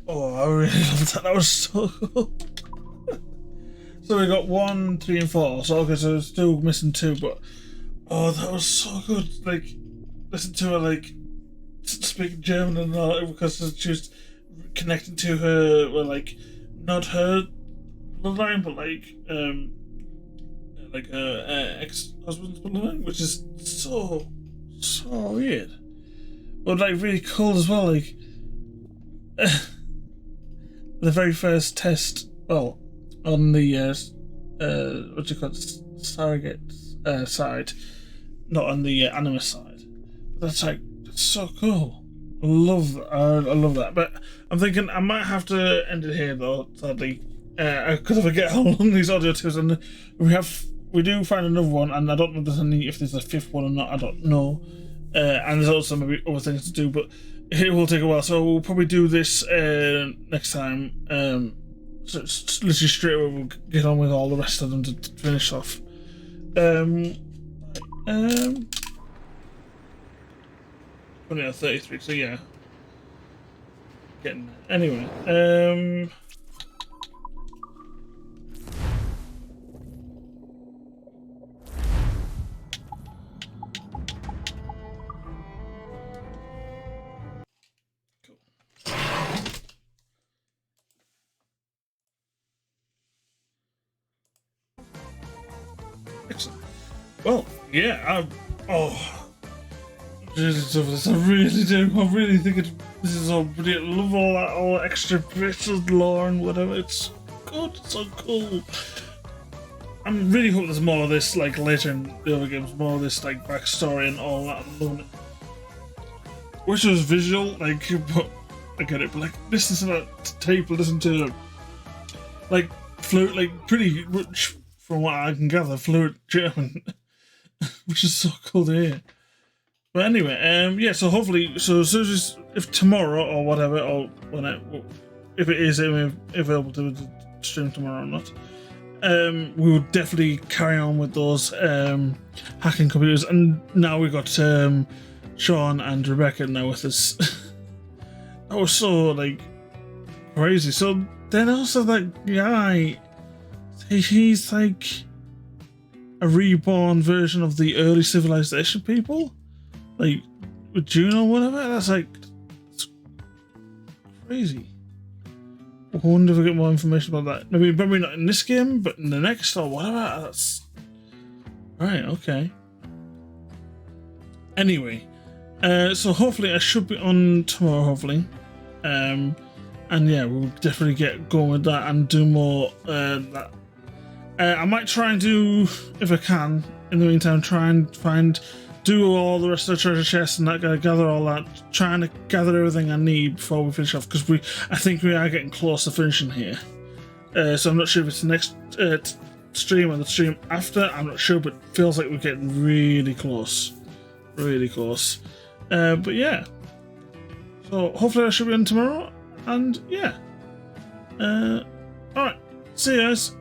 Oh, I really loved that. That was so cool. So we got 1, 3, and 4. So okay, so still missing 2, but oh, that was so good. Like, listen to her like speak German and all, because she was connecting to her, well, like not her bloodline, but like her ex-husband's bloodline, which is so weird, but like really cool as well. Like the very first test, well, on the what do you call it, surrogate side, not on the Animus side. That's like, it's so cool. I love that. I love that. But I'm thinking I might have to end it here though, sadly, because I forget how long these audio tapes, and we do find another one, and I don't know if there's a 5th one or not. I don't know. And there's also maybe other things to do, but it will take a while. So we'll probably do this next time. So it's literally straight away we'll get on with all the rest of them to finish off. 33, so yeah. Getting there. Anyway, excellent. Well, yeah, Jesus, I really do. I really think this is all brilliant. I love all that, all extra bits of lore and whatever. It's good, it's so cool. I really hope there's more of this, like later in the other games, more of this like backstory and all that. I'm loving it. Wish it was visual, like, but I get it. But like, listen to that tape, listen to like fluent, like pretty much from what I can gather, fluent German, which is so cool to hear. But anyway, yeah, so hopefully, so as soon as, if tomorrow or whatever, or when if it is available to stream tomorrow or not, we will definitely carry on with those hacking computers. And now we've got Sean and Rebecca now with us. That was so, like, crazy. So then also that guy, he's like a reborn version of the early civilization people. Like, with Juno or whatever, that's like, it's crazy. I wonder if we get more information about that. Maybe not in this game, but in the next or whatever. That's right, okay. Anyway, so hopefully I should be on tomorrow, hopefully. And yeah, we'll definitely get going with that and do more that. I might try and do, if I can, in the meantime, try and do all the rest of the treasure chests and that, gather all that, trying to gather everything I need before we finish off, because I think we are getting close to finishing here. So I'm not sure if it's the next stream or the stream after, I'm not sure, but it feels like we're getting really close. Really close. But yeah. So hopefully I should be on tomorrow, and yeah. Alright, see you guys.